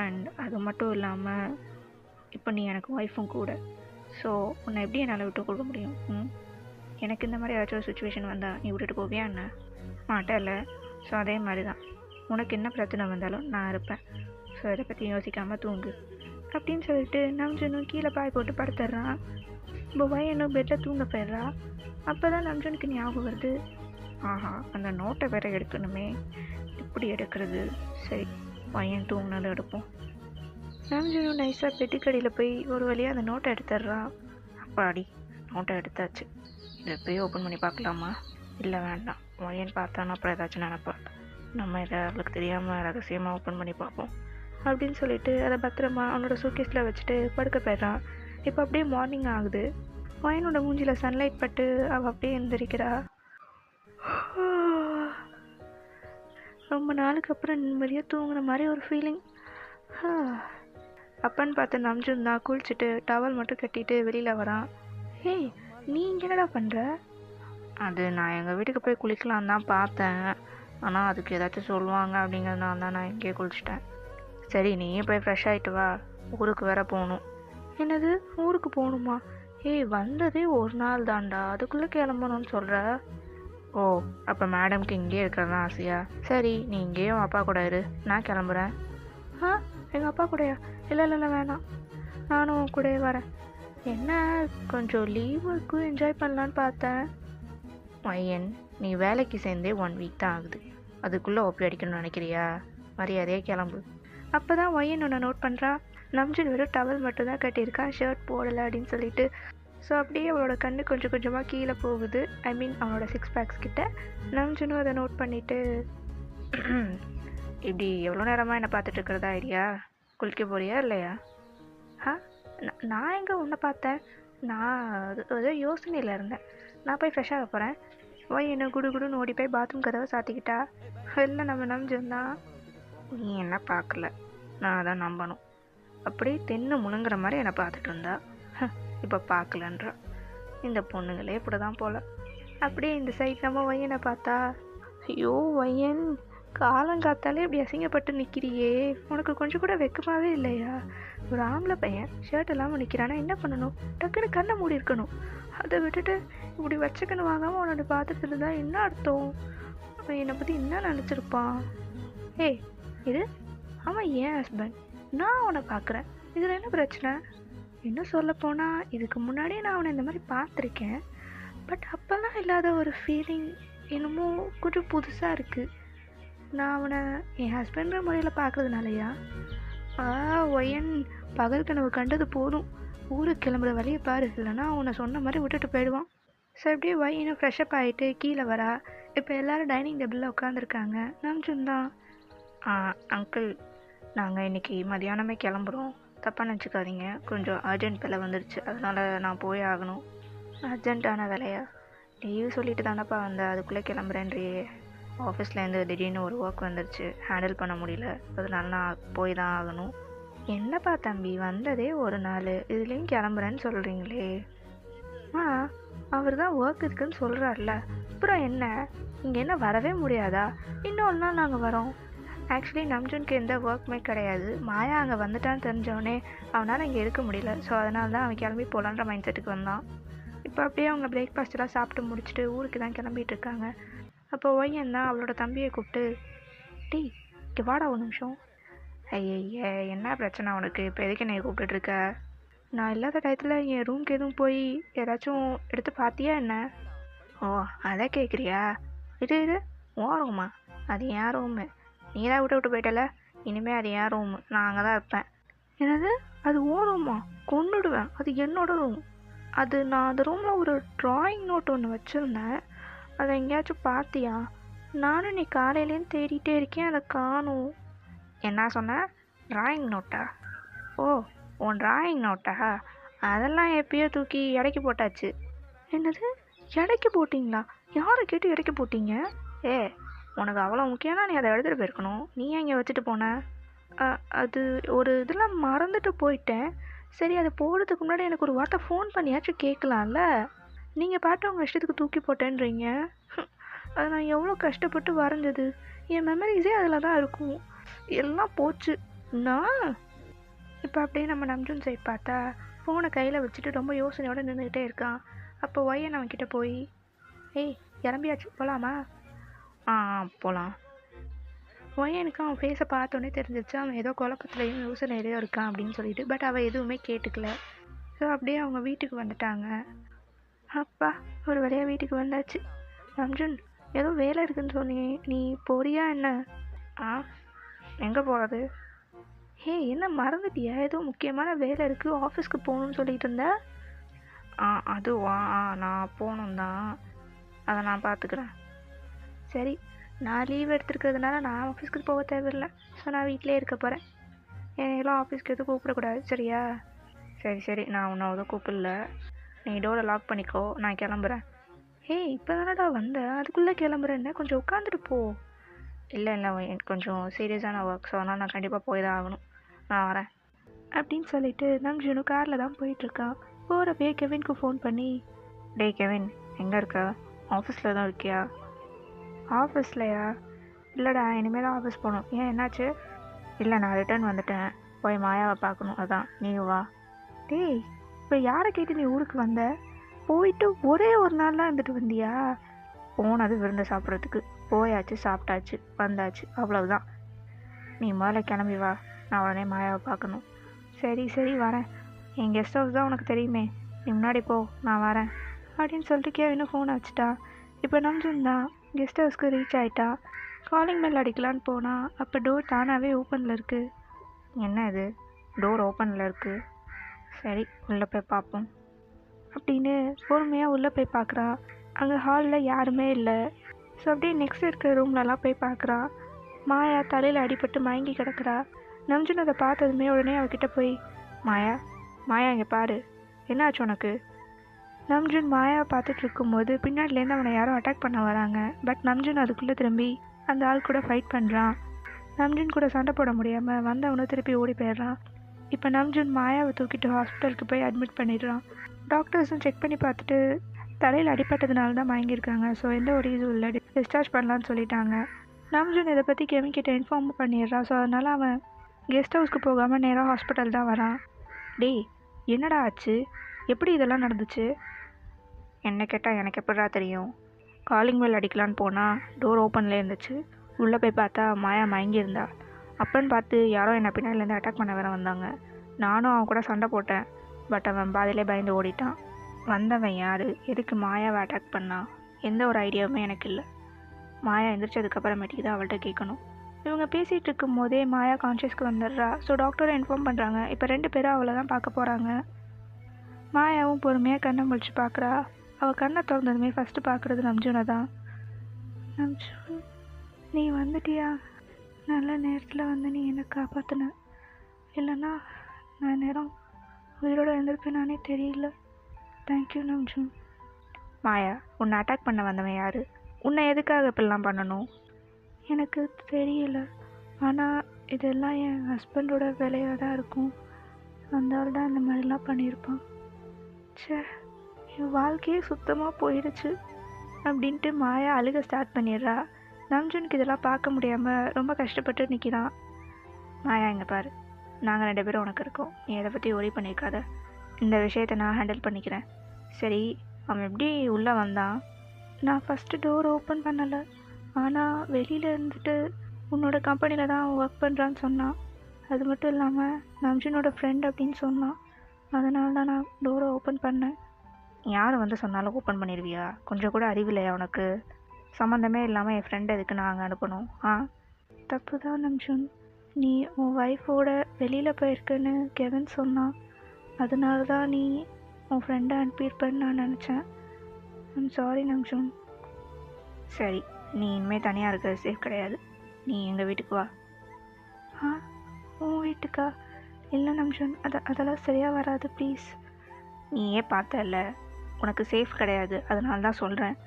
அண்ட் அது மட்டும் இல்லாமல் இப்போ நீ எனக்கு ஒய்ஃபும் கூட. ஸோ உன்னை எப்படி என்னால் விட்டு கொடுக்க முடியும்? எனக்கு இந்த மாதிரி ஏதாச்சும் ஒரு சுச்சுவேஷன் வந்தால் நீ விட்டுட்டு போவியா என்ன? மாட்டேல்ல. ஸோ அதே மாதிரி தான், உனக்கு என்ன பிரச்சனை வந்தாலும் நான் இருப்பேன். ஸோ இதை பற்றி யோசிக்காமல் தூங்கு அப்படின்னு சொல்லிட்டு நம்ஜனும் கீழே பாய் போட்டு படுத்துடுறான். இப்போ வயனும் பெட்டில் தூங்க போயிடுறா. அப்போ தான் நம்ஜனுக்கு ஞாபகம் வருது, ஆஹா அந்த நோட்டை வேற எடுக்கணுமே, எப்படி எடுக்கிறது? சரி, பையன் தூங்கினது எடுப்போம். நம்ஜனும் நைஸாக பெட்டிக்கடியில் போய் ஒரு வழியாக அந்த நோட்டை எடுத்துடுறான். அப்பாடி, நோட்டை எடுத்தாச்சு. இதை போய் ஓப்பன் பண்ணி பார்க்கலாமா? இல்லை வேண்டாம், பையன் பார்த்தானா அப்புறம் ஏதாச்சும் நினைப்பான். நம்ம இதை அவளுக்கு தெரியாமல் ரகசியமாக ஓப்பன் பண்ணி பார்ப்போம் அப்படின்னு சொல்லிட்டு அதை பத்திரமா அவனோட சூட்கேஸில் வச்சுட்டு படுக்க போயிடுறான். இப்போ அப்படியே மார்னிங் ஆகுது. பையனோட மூஞ்சியில் சன்லைட் பட்டு அவள் அப்படியே எழுந்திரிக்கிறா. ரொம்ப நாளுக்கு அப்புறம் நிம்மதியாக தூங்குன மாதிரி ஒரு ஃபீலிங். அப்பன்னு பார்த்து நம்ஜுன் தான் குளிச்சுட்டு டவல் மட்டும் கட்டிட்டு வெளியில் வரான். ஏய், நீ இங்கே என்னடா பண்ணுற? அது நான் எங்கள் வீட்டுக்கு போய் குளிக்கலாம் தான் பார்த்தேன், ஆனால் அதுக்கு ஏதாச்சும் சொல்லுவாங்க அப்படிங்கிறதுனால தான் நான் இங்கேயே குளிச்சிட்டேன். சரி, நீயே போய் ஃப்ரெஷ் ஆகிட்டு வா, ஊருக்கு வேற போகணும். என்னது, ஊருக்கு போகணுமா? ஏய், வந்ததே ஒரு நாள் தான்டா, அதுக்குள்ளே கிளம்பணும்னு சொல்கிற? ஓ, அப்போ மேடம்க்கு இங்கேயே இருக்கிறது தான் ஆசையா? சரி, நீ இங்கேயும் அப்பா கூட இரு, நான் கிளம்புறேன். எங்கள் அப்பா கூடயா? இல்லை வேணாம், நானும் உன் கூடயே வரேன். என்ன, கொஞ்சம் லீவுக்கு என்ஜாய் பண்ணலான்னு பார்த்தேன். பையன், நீ வேலைக்கு சேர்ந்தே 1 வீக் தான் ஆகுது, அதுக்குள்ளே ஒப்பி அடிக்கணும்னு நினைக்கிறியா? மரியாதையே கிளம்பு. அப்போ தான் ஒய்யன் ஒன்று நோட் பண்ணுறா. நம்ஜன் வெறும் டவல் மட்டும் தான் கட்டியிருக்கான், ஷர்ட் போடலை அப்படின்னு சொல்லிட்டு. ஸோ அப்படியே அவளோட கண்ணு கொஞ்சம் கொஞ்சமாக கீழே போகுது. ஐ மீன் அவனோட 6 பேக்ஸ் கிட்ட. நம்ஜனும் அதை நோட் பண்ணிவிட்டு, இப்படி எவ்வளோ நேரமாக என்னை பார்த்துட்டு இருக்கிறதா ஐடியா? குளிக்க போறியா இல்லையா? நான் எங்கே உன்னை பார்த்தேன்? நான் ஏதோ யோசனையில் இருந்தேன். நான் போய் ஃப்ரெஷ்ஷாக போகிறேன். என்ன குடுகுடுன்னு ஓடி போய் பாத்ரூம் கதவை சாத்திக்கிட்டா. இல்லை, நம்ம நம்ஜன் தான். நீ என்ன பார்க்கல, நான் தான் நம்பணும். அப்படியே தென்னை முழுங்குற மாதிரி என்னை பார்த்துட்டு இருந்தா, இப்போ பார்க்கலன்றா. இந்த பொண்ணுங்களே இப்படி தான் போல். அப்படியே இந்த சைட் நம்ம வையனை பார்த்தா, ஐயோ வையன், காலங்காத்தாலே இப்படி அசிங்கப்பட்டு நிற்கிறியே, உனக்கு கொஞ்சம் கூட வெக்கமாகவே இல்லையா? ஒரு ஆம்பளை பையன் ஷர்ட் இல்லாமல் நிற்கிறானா என்ன பண்ணணும்? டக்குன்னு கண்ணை மூடி இருக்கணும். அதை விட்டுட்டு இப்படி வச்சக்கன்னு வாங்காமல் உன்னோட பார்த்துட்டு இருந்தா என்ன அர்த்தம்? என்னை பற்றி என்ன நினச்சிருப்பான்? ஏய், இது அவன் என் ஹஸ்பண்ட், நான் அவனை பார்க்குறேன், இதில் என்ன பிரச்சனை? இன்னும் சொல்லப்போனால் இதுக்கு முன்னாடியே நான் அவனை இந்த மாதிரி பார்த்துருக்கேன். பட் அப்போல்லாம் இல்லாத ஒரு ஃபீலிங் என்னமோ கொஞ்சம் புதுசாக இருக்குது. நான் அவனை என் ஹஸ்பண்ட்ற முறையில் பார்க்குறதுனாலயா? ஒயன், பகல் கனவு கண்டது போதும், ஊருக்கு கிளம்புற வழியை பாரு, இல்லைன்னா அவனை சொன்ன மாதிரி விட்டுட்டு போயிடுவான். ஸோ அப்படியே ஒயனும் ஃப்ரெஷ்அப் ஆகிட்டு கீழே வரா. இப்போ எல்லோரும் டைனிங் டேபிளில் உட்காந்துருக்காங்க. நம்ஜுன் தான், அங்கிள், நாங்கள் இன்றைக்கி மதியானமே கிளம்புறோம், தப்பாக நினச்சிக்காதீங்க, கொஞ்சம் அர்ஜென்ட் வேலை வந்துடுச்சு, அதனால் நான் போய் ஆகணும். அர்ஜென்ட்டான வேலையா? லீவு சொல்லிட்டு தானப்பா வந்தேன், அதுக்குள்ளே கிளம்புறேன்றியே. ஆஃபீஸ்லேருந்து திடீர்னு ஒரு ஒர்க் வந்துடுச்சு, ஹேண்டில் பண்ண முடியல, அதனால நான் போய் தான் ஆகணும். என்னப்பா தம்பி, வந்ததே ஒரு நாள், இதுலேயும் கிளம்புறேன்னு சொல்கிறீங்களே? அவர் தான் ஒர்க் இருக்குன்னு சொல்கிறார்ல, அப்புறம் என்ன, இங்கே என்ன வரவே முடியாதா? இன்னொரு நாள் நாங்கள் வரோம். ஆக்சுவலி நம்ஜுனுக்கு எந்த ஒர்க்குமே கிடையாது. மாயா அங்கே வந்துட்டான்னு தெரிஞ்சவொடனே அவனால் இங்கே இருக்க முடியல. ஸோ அதனால தான் அவன் கிளம்பி போகலான்ற மைண்ட் செட்டுக்கு வந்தான். இப்போ அப்படியே அவங்க பிரேக்ஃபாஸ்ட்டெல்லாம் சாப்பிட்டு முடிச்சுட்டு ஊருக்கு தான் கிளம்பிட்டு இருக்காங்க. அப்போ ஒய்யன் தான் அவளோட தம்பியை கூப்பிட்டு, டீ இங்கே வாடா ஒரு நிமிஷம். ஐயய்ய, என்ன பிரச்சனை உனக்கு? இப்போ எதுக்கு என்னை கூப்பிட்டுருக்க? நான் இல்லாத டயத்தில் என் ரூம்க்கு எதுவும் போய் ஏதாச்சும் எடுத்து பார்த்தியா என்ன? ஓ, அதை கேட்குறியா? இது உன் ரூமா? அது என் ரூமு. நீ தான் விட்டு போயிட்டல, இனிமேல் அது என் ரூமு. நான் அங்கே தான் இருப்பேன். என்னது? அது உன் ரூமா? கொன்னுடுவேன். அது என்னோட ரூம். அது நான் அந்த ரூமில் ஒரு ட்ராயிங் நோட் ஒன்று வச்சுருந்தேன். அதை எங்கேயாச்சும் பார்த்தியா? நானும் நீ காலையிலேருந்து தேடிட்டே இருக்கேன், அதை காணும். என்ன சொன்ன? Drawing NOTA? ஓ, உன் ட்ராயிங் நோட்டா? அதெல்லாம் எப்பயோ தூக்கி இடைக்கி போட்டாச்சு. என்னது, இடைக்கி போட்டிங்களா? யாரை கேட்டு இடைக்கி போட்டீங்க? ஏ, உனக்கு அவ்வளோ முக்கியம்னா நீ அதை எடுத்துகிட்டு போயிருக்கணும். நீ எங்கே வச்சுட்டு போன? அது ஒரு இதெல்லாம் மறந்துட்டு போயிட்டேன். சரி, அதை போடுறதுக்கு முன்னாடி எனக்கு ஒரு வார்த்தை ஃபோன் பண்ணியாச்சும் கேட்கலாம்ல. நீங்கள் பாட்டு உங்கள் இஷ்டத்துக்கு தூக்கி போட்டேன்றீங்க. அது நான் எவ்வளோ கஷ்டப்பட்டு வரைஞ்சது. என் மெமரிஸே அதில் தான் இருக்கும். எல்லாம் போச்சு. நான் இப்போ அப்படியே நம்ம நம்ஜுன் சைட் பார்த்தா ஃபோனை கையில் வச்சுட்டு ரொம்ப யோசனையோடு நின்றுக்கிட்டே இருக்கான். அப்போ ஒய்யன் அவன்கிட்ட போய், ஏய் கிளம்பியாச்சு, போகலாமா? ஆ போகலாம். ஒய்யனுக்கு அவன் ஃபேஸை பார்த்தோன்னே தெரிஞ்சிச்சு அவன் ஏதோ குழப்பத்துலையும் யோசனையிலையும் இருக்கான் அப்படின்னு சொல்லிட்டு. பட் அவள் எதுவுமே கேட்டுக்கல. ஸோ அப்படியே அவங்க வீட்டுக்கு வந்துட்டாங்க. அப்பா, ஒரு வழியாக வீட்டுக்கு வந்தாச்சு. நம்ஜுன், ஏதோ வேலை இருக்குன்னு சொன்னி, நீ போறியா என்ன? ஆ, எங்கே போகிறது? ஹே, என்ன மறந்துட்டியா? ஏதோ முக்கியமான வேலை இருக்குது, ஆஃபீஸ்க்கு போகணுன்னு சொல்லிட்டு இருந்த. அதுவா? நான் போகணும் தான். அதை நான் பார்த்துக்கிறேன். சரி, நான் லீவ் எடுத்துருக்கிறதுனால நான் ஆஃபீஸ்க்கு போக தேவையில்லை. ஸோ நான் வீட்டிலே இருக்க போகிறேன். என்னையெல்லாம் ஆஃபீஸ்க்கு எதுவும் கூப்பிடக்கூடாது, சரியா? சரி, நான் உன்னை எதுவும் கூப்பிடல. நீ டோரை லாக் பண்ணிக்கோ, நான் கிளம்புறேன். ஹே, இப்போ தானடா வந்தேன், அதுக்குள்ளே கிளம்புறேன்னு? கொஞ்சம் உட்காந்துட்டு போ. இல்லை எனக்கு கொஞ்சம் சீரியஸான ஒர்க், ஸோ அதனால் நான் கண்டிப்பாக போய் தான் ஆகணும். நான் வரேன் அப்படின்னு சொல்லிட்டு நம்ஜுனு காரில் தான் போயிட்டுருக்கான். போகிறப்பே கெவினுக்கு ஃபோன் பண்ணி, டேய் கெவின், எங்கே இருக்க? ஆஃபீஸில் தான் இருக்கியா? ஆஃபீஸ்லையா? இல்லைடா, இனிமேல் தான் ஆஃபீஸ் போகணும். ஏன், என்னாச்சு? இல்லை, நான் ரிட்டர்ன் வந்துட்டேன். போய் மாயாவை பார்க்கணும், அதான். நீ வா. டேய், இப்போ யாரை கேட்டு நீ ஊருக்கு வந்த? போயிட்டு ஒரே ஒரு நாள்லாம் இருந்துட்டு வந்தியா? போனது விருந்து சாப்பிட்றதுக்கு. போயாச்சு, சாப்பிட்டாச்சு, வந்தாச்சு, அவ்வளவுதான். நீ முதல்ல கிளம்பி வா, நான் உடனே மாயாவை பார்க்கணும். சரி வரேன். என் கெஸ்ட் ஹவுஸ் தான் உனக்கு தெரியுமே, நீ முன்னாடி போ, நான் வரேன் அப்படின்னு சொல்லிட்டு கேவினும் ஃபோனை வச்சுட்டா. இப்போ நம்ஜுன் தான் கெஸ்ட் ஹவுஸ்க்கு ரீச் ஆகிட்டா. காலிங் பெல் அடிக்கலான்னு போனால் அப்போ டோர் தானாகவே ஓப்பனில் இருக்குது. என்ன இது, டோர் ஓப்பனில் இருக்குது? சரி, உள்ளே போய் பார்ப்போம் அப்படின்னு பொறுமையாக உள்ளே போய் பார்க்குறா. அங்கே ஹாலில் யாருமே இல்லை. ஸோ அப்படியே நெக்ஸ்ட் இருக்கிற ரூம்லலாம் போய் பார்க்குறா. மாயா தலையில் அடிபட்டு மயங்கி கிடக்குறா. நம்ஜுன் அதை பார்த்ததுமே உடனே அவகிட்ட போய், மாயா இங்கே பாரு, என்னாச்சு உனக்கு? நம்ஜுன் மாயாவை பார்த்துட்டு இருக்கும்போது பின்னாடிலேருந்து அவனை யாரும் அட்டாக் பண்ண வராங்க. பட் நம்ஜுன் அதுக்குள்ளே திரும்பி அந்த ஆள் கூட ஃபைட் பண்ணுறான். நம்ஜுன் கூட சண்டை போட முடியாமல் வந்தவனும் திருப்பி ஓடி போயிடுறான். இப்போ நம்ஜுன் மாயாவை தூக்கிட்டு ஹாஸ்பிட்டலுக்கு போய் அட்மிட் பண்ணிடுறான். டாக்டர்ஸும் செக் பண்ணி பார்த்துட்டு தலையில் அடிப்பட்டதுனால தான் வாங்கியிருக்காங்க. ஸோ எந்த ஒரு இதுவும் இல்லை, டிஸ்சார்ஜ் பண்ணலான்னு சொல்லிட்டாங்க. நம்ஜுன் இதை பற்றி கெவின் கிட்ட இன்ஃபார்ம் பண்ணிடுறான். ஸோ அதனால் அவன் கெஸ்ட் ஹவுஸ்க்கு போகாமல் நேராக ஹாஸ்பிட்டல் தான் வரான். டேய், என்னடா ஆச்சு? எப்படி இதெல்லாம் நடந்துச்சு? என்ன கேட்டால் எனக்கு எப்படா தெரியும்? காலிங் பெல் அடிக்கலான்னு போனால் டோர் ஓப்பன்லேயே இருந்துச்சு. உள்ளே போய் பார்த்தா மாயா மயங்கியிருந்தா. அப்பன்னு பார்த்து யாரோ என்னை பின்னாடிலேருந்து அட்டாக் பண்ண வேற வந்தாங்க. நானும் அவன் கூட சண்டை போட்டேன். பட் அவன் பாதியிலே பயந்து ஓடிட்டான். வந்தவன் யார், எதுக்கு மாயாவை அட்டாக் பண்ணான், எந்த ஒரு ஐடியாவுமே எனக்கு இல்லை. மாயா எந்திரிச்சதுக்கப்புறமேட்டுக்கு தான் அவள்கிட்ட கேட்கணும். இவங்க பேசிகிட்டு இருக்கும் போதே மாயா கான்ஷியஸ்க்கு வந்துடுறா. ஸோ டாக்டரை இன்ஃபார்ம் பண்ணுறாங்க. இப்போ 2 பேரும் அவளை தான் பார்க்க போகிறாங்க. மாயாவும் பொறுமையாக கண்ணை முழிச்சு பார்க்குறா. அவள் கண்ணை திறந்ததுமே ஃபஸ்ட்டு பார்க்குறது நம்ஜுனை தான். நம்ஜுன், நீ வந்துட்டியா? நல்ல நேரத்தில் வந்து நீ என்னை காப்பாற்றின. இல்லைன்னா நான் நேரம் உயிரோடு இருந்திருப்பேனானே தெரியல. தேங்க்யூ நம்ஜுன். மாயா, உன்னை அட்டாக் பண்ண வந்தவன் யார்? உன்னை எதுக்காக இப்படிலாம் பண்ணணும்? எனக்கு தெரியல. ஆனால் இதெல்லாம் என் ஹஸ்பண்டோட வேலையாக தான் இருக்கும். அந்த ஆள் தான் இந்த மாதிரிலாம் பண்ணியிருப்பான். சே, என் வாழ்க்கையே சுத்தமாக போயிடுச்சு அப்படின்ட்டு மாயா அழுக ஸ்டார்ட் பண்ணிடுறா. நம்ஜுனுக்கு இதெல்லாம் பார்க்க முடியாமல் ரொம்ப கஷ்டப்பட்டு நிற்கிறான். மாயா, இங்கே பாரு, நாங்கள் 2 பேரும் உனக்கு இருக்கோம். நீ எதை பற்றி ஒரி பண்ணியிருக்காத. இந்த விஷயத்தை நான் ஹேண்டில் பண்ணிக்கிறேன். சரி, அவன் எப்படி உள்ளே வந்தான்? நான் ஃபஸ்ட்டு டோர் ஓப்பன் பண்ணலை. ஆனால் வெளியில் இருந்துட்டு உன்னோட கம்பெனியில் தான் அவன் ஒர்க் பண்ணுறான்னு சொன்னான். அது மட்டும் இல்லாமல் நம்ஜுனோட ஃப்ரெண்ட் அப்படின்னு சொன்னான். அதனால தான் நான் டோரை ஓப்பன் பண்ணேன். யார் வந்து சொன்னாலும் ஓப்பன் பண்ணிடுவியா? கொஞ்சம் கூட அறிவில்லையா உனக்கு? சம்மந்தமே இல்லாமல் என் ஃப்ரெண்ட் எதுக்கு நான் அங்கே அனுப்பணும்? தப்பு தான் நம்ஜுன். நீ உன் ஒய்ஃபோட வெளியில் போயிருக்குன்னு கெவின் சொன்னான். அதனால தான் நீ உன் ஃப்ரெண்டை அனுப்பியிருப்பேன்னு நான் நினச்சேன். I'm sorry Namjoon. சரி, நீ இனிமேல் தனியாக இருக்கிறது சேஃப் கிடையாது. நீ எங்கள் வீட்டுக்கு வா. உன் வீட்டுக்கா? இல்லை நம்ஜுன், அதெல்லாம் சரியாக வராது, ப்ளீஸ். நீ ஏன் பார்த்தல, உனக்கு சேஃப் கிடையாது, அதனால தான் சொல்கிறேன்.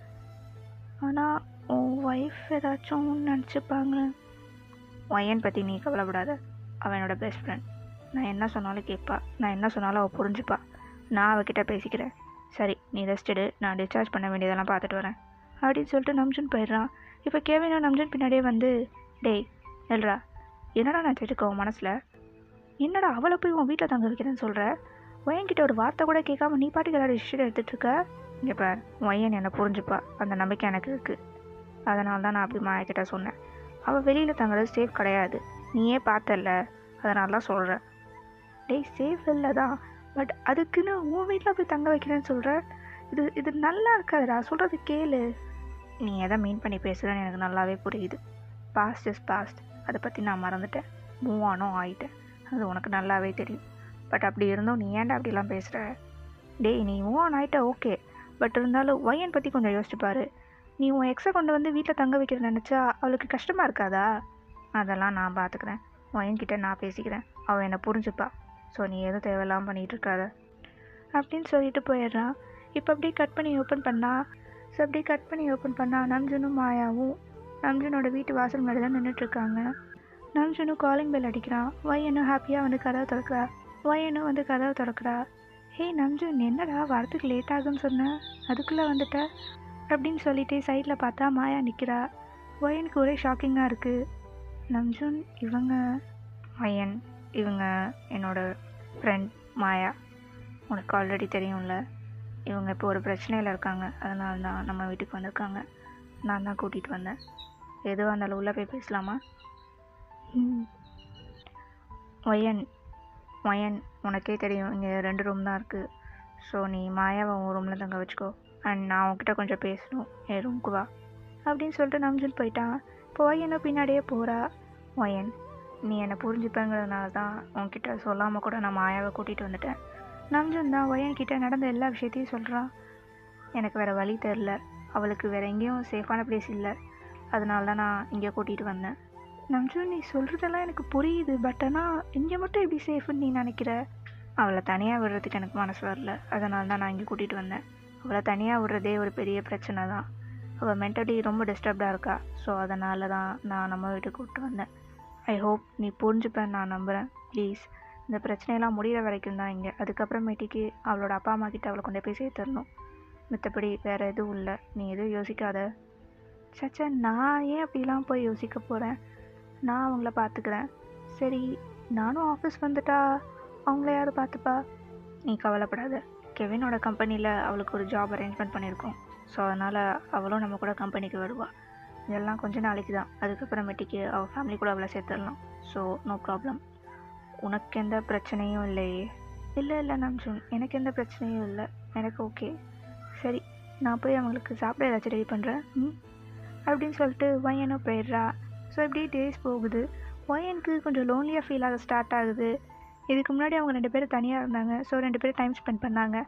ஆனால் உன் ஒய்ஃப் ஏதாச்சும் நினச்சிப்பாங்க. ஒய்யன் பற்றி நீ கவலைப்படாத. அவன் என்னோட பெஸ்ட் ஃப்ரெண்ட். நான் என்ன சொன்னாலும் கேட்பா, நான் என்ன சொன்னாலும் அவள் புரிஞ்சுப்பா. நான் அவகிட்ட பேசிக்கிறேன். சரி, நீ ரெஸ்ட் எடு, நான் டிஸ்சார்ஜ் பண்ண வேண்டியதெல்லாம் பார்த்துட்டு வரேன் அப்படின்னு சொல்லிட்டு நம்ஜுன் போயிடுறான். இப்போ கேவினும் நம்ஜுன் பின்னாடியே வந்து, டேய் எல்ரா, என்னடா நான் வச்சுக்கோ மனசில்? என்னடா அவளை போய் உன் வீட்டில் தங்க வைக்கிறேன்னு சொல்கிற? ஒயன்கிட்ட ஒரு வார்த்தை கூட கேட்காம நீ பாட்டுக்கு எல்லாரும் டிசிஷன் எடுத்துகிட்ருக்க. இங்கே பார், ஒயன் என்னை புரிஞ்சுப்பா, அந்த நம்பிக்கை எனக்கு இருக்குது. அதனால தான் நான் அப்படி மாயக்கிட்ட சொன்னேன். அவள் வெளியில் தங்குறது சேஃப் கிடையாது, நீயே பார்த்தல, அதனால தான் சொல்கிறேன். டேய், சேஃப் இல்லை தான், பட் அதுக்குன்னு உன் வீட்டில் போய் தங்க வைக்கிறேன்னு சொல்கிற. இது நல்லா இருக்காதுடா, சொல்கிறது கேளு. நீ எதை மீன் பண்ணி பேசுகிறேன்னு எனக்கு நல்லாவே புரியுது. பாஸ்ட் இஸ் பாஸ்ட், அதை பற்றி நான் மறந்துட்டேன், மூவ் ஆனும் ஆகிட்டேன். அது உனக்கு நல்லாவே தெரியும். பட் அப்படி இருந்தும் நீ ஏன்டா அப்படிலாம் பேசுகிற? டேய், நீ மூவ் ஆன் ஆகிட்ட ஓகே, பட் இருந்தாலும் ஒய்யன் பற்றி கொஞ்சம் யோசிச்சுப்பாரு. நீ உன் எக்ஸை கொண்டு வந்து வீட்டில் தங்க வைக்கிற நினச்சா அவளுக்கு கஷ்டமாக இருக்காதா? அதெல்லாம் நான் பார்த்துக்கிறேன், ஒயன்கிட்ட நான் பேசிக்கிறேன், அவள் என்னை புரிஞ்சுப்பா. ஸோ நீ எதுவும் தேவையில்லாமல் பண்ணிகிட்டு இருக்காத அப்படின்னு சொல்லிட்டு போயிடுறான். இப்போ அப்படியே கட் பண்ணி ஓப்பன் பண்ணா நம்ஜுனும் மாயாவும் நம்ஜுனோட வீட்டு வாசல் முன்னாடி தான் நின்றுட்டுருக்காங்க. நம்ஜுனும் காலிங் பெல் அடிக்கிறான். ஒய்யனும் ஹாப்பியாக வந்து கதவை திறக்கிறா. ஹே நம்ஜுன், என்னடா வரத்துக்கு லேட் ஆகுன்னு சொன்னேன், அதுக்குள்ளே வந்துட்ட அப்படின்னு சொல்லிட்டு சைடில் பார்த்தா மாயா நிற்கிறா. ஒயனுக்கு ஒரே ஷாக்கிங்காக இருக்குது. நம்ஜுன், இவங்க என்னோட ஃப்ரெண்ட் மாயா, உனக்கு ஆல்ரெடி தெரியும்ல. இவங்க இப்போ ஒரு பிரச்சனையில் இருக்காங்க, அதனால தான் நம்ம வீட்டுக்கு வந்திருக்காங்க. நான் தான் கூட்டிகிட்டு வந்தேன். எதுவாக இருந்தாலும் உள்ளே போய் பேசலாமா? ஒயன், உனக்கே தெரியும் இங்கே 2 ரூம் தான் இருக்குது. ஸோ நீ மாயாவை உன் ரூமில் தங்க வச்சுக்கோ. அண்ட் நான் உன்கிட்ட கொஞ்சம் பேசணும், என் ரூமுக்கு வா அப்படின்னு சொல்லிட்டு நம்ஜுன் போயிட்டான். இப்போ ஒயனும் பின்னாடியே போகிறா. ஒயன், நீ என்னை புரிஞ்சுப்பேங்கிறதுனால தான் உன்கிட்ட சொல்லாமல் கூட நான் மாயாவை கூட்டிகிட்டு வந்துட்டேன். நம்ஜுன் தான் ஒயன்கிட்ட நடந்த எல்லா விஷயத்தையும் சொல்கிறான். எனக்கு வேறு வழி தெரில, அவளுக்கு வேறு எங்கேயும் சேஃபான பிளேஸ் இல்லை, அதனால தான் நான் இங்கே கூட்டிகிட்டு வந்தேன். நம்ஜுன், நீ சொல்கிறதெல்லாம் எனக்கு புரியுது, பட் ஆனால் இங்கே மட்டும் எப்படி சேஃப்னு நீ நினைக்கிற? அவளை தனியாக விடுறதுக்கு எனக்கு மனசு வரல, அதனால தான் நான் இங்கே கூட்டிகிட்டு வந்தேன். அவளை தனியாக விடுறதே ஒரு பெரிய பிரச்சனை தான். அவள் மென்டலி ரொம்ப டிஸ்டர்ப்டாக இருக்கா. ஸோ அதனால தான் நான் நம்ம வீட்டுக்கு கூப்பிட்டு வந்தேன். ஐ ஹோப் நீ புரிஞ்சுப்பேன்னு நான் நம்புகிறேன். ப்ளீஸ், இந்த பிரச்சனையெல்லாம் முடிகிற வரைக்கும் தான் இங்கே. அதுக்கப்புறமேட்டிக்கு அவளோட அப்பா அம்மா கிட்ட அவளை கொண்டு போய் சேர்த்துடணும். மற்றபடி வேறு எதுவும் இல்லை, நீ எதுவும் யோசிக்காத. சச்சா, நான் ஏன் அப்படிலாம் போய் யோசிக்க போகிறேன்? நான் அவங்கள பார்த்துக்கிறேன். சரி, நானும் ஆஃபீஸ் வந்துட்டா அவங்கள யார் பார்த்துப்பா? நீ கவலைப்படாத. கெவினோட கம்பெனியில் அவளுக்கு ஒரு ஜாப் அரேஞ்ச்மெண்ட் பண்ணியிருக்கோம். ஸோ அதனால் அவளும் நம்ம கூட கம்பெனிக்கு வருவாள். இதெல்லாம் கொஞ்சம் நாளைக்கு தான், அதுக்கப்புறமேட்டிக்கு அவள் ஃபேமிலி கூட அவளை சேர்த்துடலாம். So no problem. உனக்கு எந்த பிரச்சனையும் இல்லையே? இல்லை நம்ஜுன், எனக்கு எந்த பிரச்சனையும் இல்லை, எனக்கு ஓகே. சரி, நான் போய் அவங்களுக்கு சாப்பிட ஏதாச்சும் ரெடி பண்ணுறேன் அப்படின்னு சொல்லிட்டு ஒயனும் போயிடுறா. ஸோ இப்படி டேஸ் போகுது. ஒயனுக்கு கொஞ்சம் லோன்லியாக ஃபீல் ஆக ஸ்டார்ட் ஆகுது. இதுக்கு முன்னாடி அவங்க 2 பேரும் தனியாக இருந்தாங்க. ஸோ 2 பேரும் டைம் ஸ்பெண்ட் பண்ணாங்க.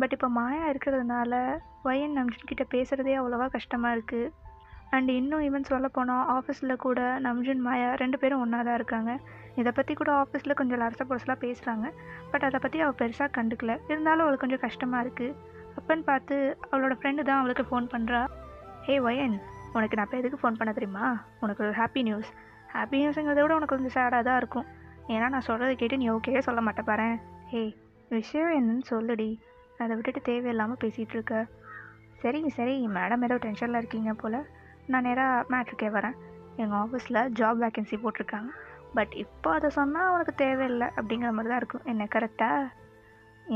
பட் இப்போ மாயா இருக்கிறதுனால ஒயன் நம்ஜுன் கிட்ட பேசுகிறதே அவ்வளோவா கஷ்டமாக இருக்குது. அண்ட் இன்னும் ஈவன் சொல்ல போனால் ஆஃபீஸில் கூட நம்ஜுன் மாயா 2 பேரும் ஒன்றா தான் இருக்காங்க. இதை பற்றி கூட ஆஃபீஸில் கொஞ்சம் லரச பொருசலாக பேசுகிறாங்க. பட் அதை பற்றி அவள் பெருசாக கண்டுக்கல. இருந்தாலும் அவளுக்கு கொஞ்சம் கஷ்டமாக இருக்குது. அப்பன்னு பார்த்து அவளோட ஃப்ரெண்டு தான் அவளுக்கு ஃபோன் பண்ணுறா. ஹே ஒயன், உனக்கு நான் இப்போ எதுக்கு ஃபோன் பண்ண தெரியுமா? உனக்கு ஒரு ஹாப்பி நியூஸுங்கிறத விட உனக்கு கொஞ்சம் சேடாக தான் இருக்கும். ஏன்னா நான் சொல்கிறத கேட்டு நீ ஓகே சொல்ல மாட்டே பாரு. ஹே, விஷயம் என்னன்னு சொல்லுடி, அதை விட்டுட்டு தேவையில்லாமல் பேசிகிட்டு இருக்க. சரி, மேடம் ஏதோ டென்ஷனில் இருக்கீங்க போல். நான் நேராக மேட்ருக்கே வரேன். எங்கள் ஆஃபீஸில் ஜாப் வேக்கன்சி போட்டிருக்காங்க. பட் இப்போ அதை சொன்னால் உனக்கு தேவையில்லை அப்படிங்கிற மாதிரி தான் இருக்கும். என்ன கரெக்டாக?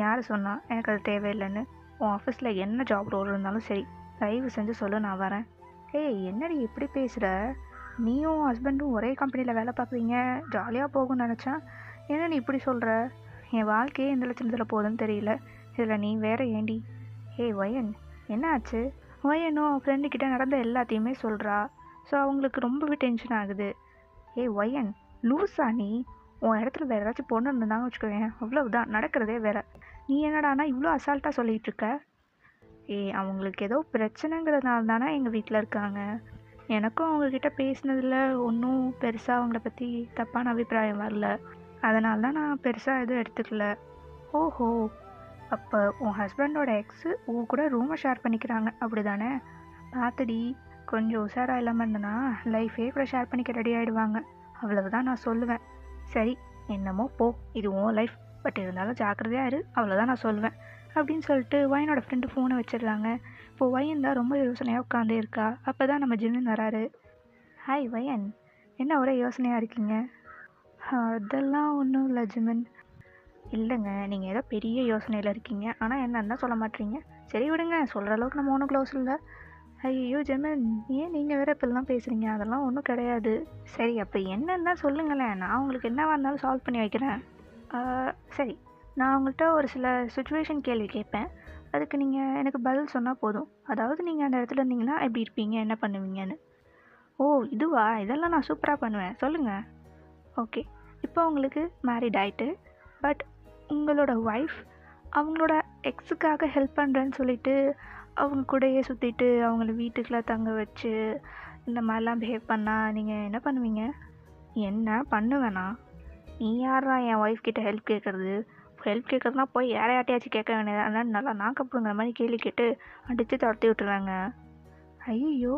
யார் சொன்னால் எனக்கு அது தேவையில்லைன்னு? உன் ஆஃபீஸில் என்ன ஜாப் ரோல் இருந்தாலும் சரி, தயவு செஞ்சு சொல்லு, நான் வரேன். ஏய், என்னடி இப்படி பேசுகிற? நீயும் ஹஸ்பண்டும் ஒரே கம்பெனியில் வேலை பார்க்குறீங்க, ஜாலியாக போகும்னு நினச்சேன். ஏன்னா நீ இப்படி சொல்கிற? என் வாழ்க்கையே எந்த லட்சணத்தில் போகுதுன்னு தெரியல, இதில் நீ வேற ஏண்டி? ஏய் வயன், என்ன ஆச்சு? வயனும் அவன் ஃப்ரெண்டுக்கிட்ட நடந்த எல்லாத்தையுமே சொல்கிறா. ஸோ அவங்களுக்கு ரொம்பவே டென்ஷன் ஆகுது. ஏய் வயன், லூஸா நீ? உன் இடத்துல வேறு ஏதாச்சும் பொண்ணு இருந்தாங்கன்னு வச்சுக்கோங்க, அவ்வளவுதான், நடக்கிறதே வேற. நீ என்னடானா இவ்வளோ அசால்ட்டாக சொல்லிகிட்டு இருக்க? ஏய், அவங்களுக்கு ஏதோ பிரச்சனைங்கிறதுனால தானே எங்கள் வீட்டில் இருக்காங்க. எனக்கும் அவங்கக்கிட்ட பேசினதில் ஒன்றும் பெருசாக அவங்கள பற்றி தப்பான அபிப்பிராயம் வரல. அதனால தான் நான் பெருசாக எதுவும் எடுத்துக்கல. ஓஹோ, அப்போ உன் ஹஸ்பண்டோட எக்ஸு உன் கூட ரூமை ஷேர் பண்ணிக்கிறாங்க அப்படி தானே? பார்த்துடி, கொஞ்சம் உஷாராக இல்லாமல் இருந்தனா லைஃபே கூட ஷேர் பண்ணிக்க ரெடி ஆகிடுவாங்க. அவ்வளவுதான் நான் சொல்லுவேன். சரி, என்னமோ போ, இது உன் லைஃப், பட் இருந்தாலும் ஜாக்கிரதையாக இரு, அவ்வளோதான் நான் சொல்லுவேன் அப்படின்னு சொல்லிட்டு வயனோட ஃப்ரெண்டு ஃபோனை வச்சிடுறாங்க. இப்போ வயன் தான் ரொம்ப யோசனையாக உட்காந்தே இருக்கா. அப்போ தான் நம்ம ஜிமின் வராரு. ஹாய் வயன், என்ன ஒரே யோசனையாக இருக்கீங்க? அதெல்லாம் ஒன்றும் இல்லை ஜிமின். இல்லைங்க, நீங்கள் ஏதோ பெரிய யோசனையில் இருக்கீங்க, ஆனால் என்னன்னு தான் சொல்ல மாட்டீங்க. சரி விடுங்க, சொல்கிற அளவுக்கு நம்ம ஒன்றும் க்ளோஸ் இல்லை. ஐயோ ஜிமின், ஏன் நீங்கள் வேறு இப்பெல்லாம் பேசுகிறீங்க? அதெல்லாம் ஒன்றும் கிடையாது. சரி, அப்போ என்னன்னு தான் சொல்லுங்களேன், நான் உங்களுக்கு என்னவாக இருந்தாலும் சால்வ் பண்ணி வைக்கிறேன். சரி, நான் உங்கள்கிட்ட ஒரு சில சுச்சுவேஷன் கேள்வி கேட்பேன், அதுக்கு நீங்கள் எனக்கு பதில் சொன்னால் போதும். அதாவது நீங்கள் அந்த இடத்துல இருந்தீங்கன்னா எப்படி இருப்பீங்க, என்ன பண்ணுவீங்கன்னு. ஓ இதுவா? இதெல்லாம் நான் சூப்பராக பண்ணுவேன், சொல்லுங்கள். ஓகே, இப்போ உங்களுக்கு மேரிட் ஆகிட்டு, பட் உங்களோட ஒய்ஃப் அவங்களோட எக்ஸுக்காக ஹெல்ப் பண்ணுறேன்னு சொல்லிட்டு அவங்க கூடயே சுற்றிட்டு அவங்கள வீட்டுக்குள்ளே தங்க வச்சு இந்த மாதிரிலாம் பிஹேவ் பண்ணால் நீங்கள் என்ன பண்ணுவீங்க? என்ன பண்ணுவேண்ணா? நீ யாரா என் ஒய்ஃப் கிட்ட ஹெல்ப் கேட்குறது? ஹெல்ப் கேட்குறதுனா போய் யாரையாட்டையாச்சும் கேட்க வேண்டியது. அதனால் நல்லா நாக்கப்படுங்கிற மாதிரி கேள்வி கேட்டு அடித்து துரத்தி விட்டுருவாங்க. ஐயோ,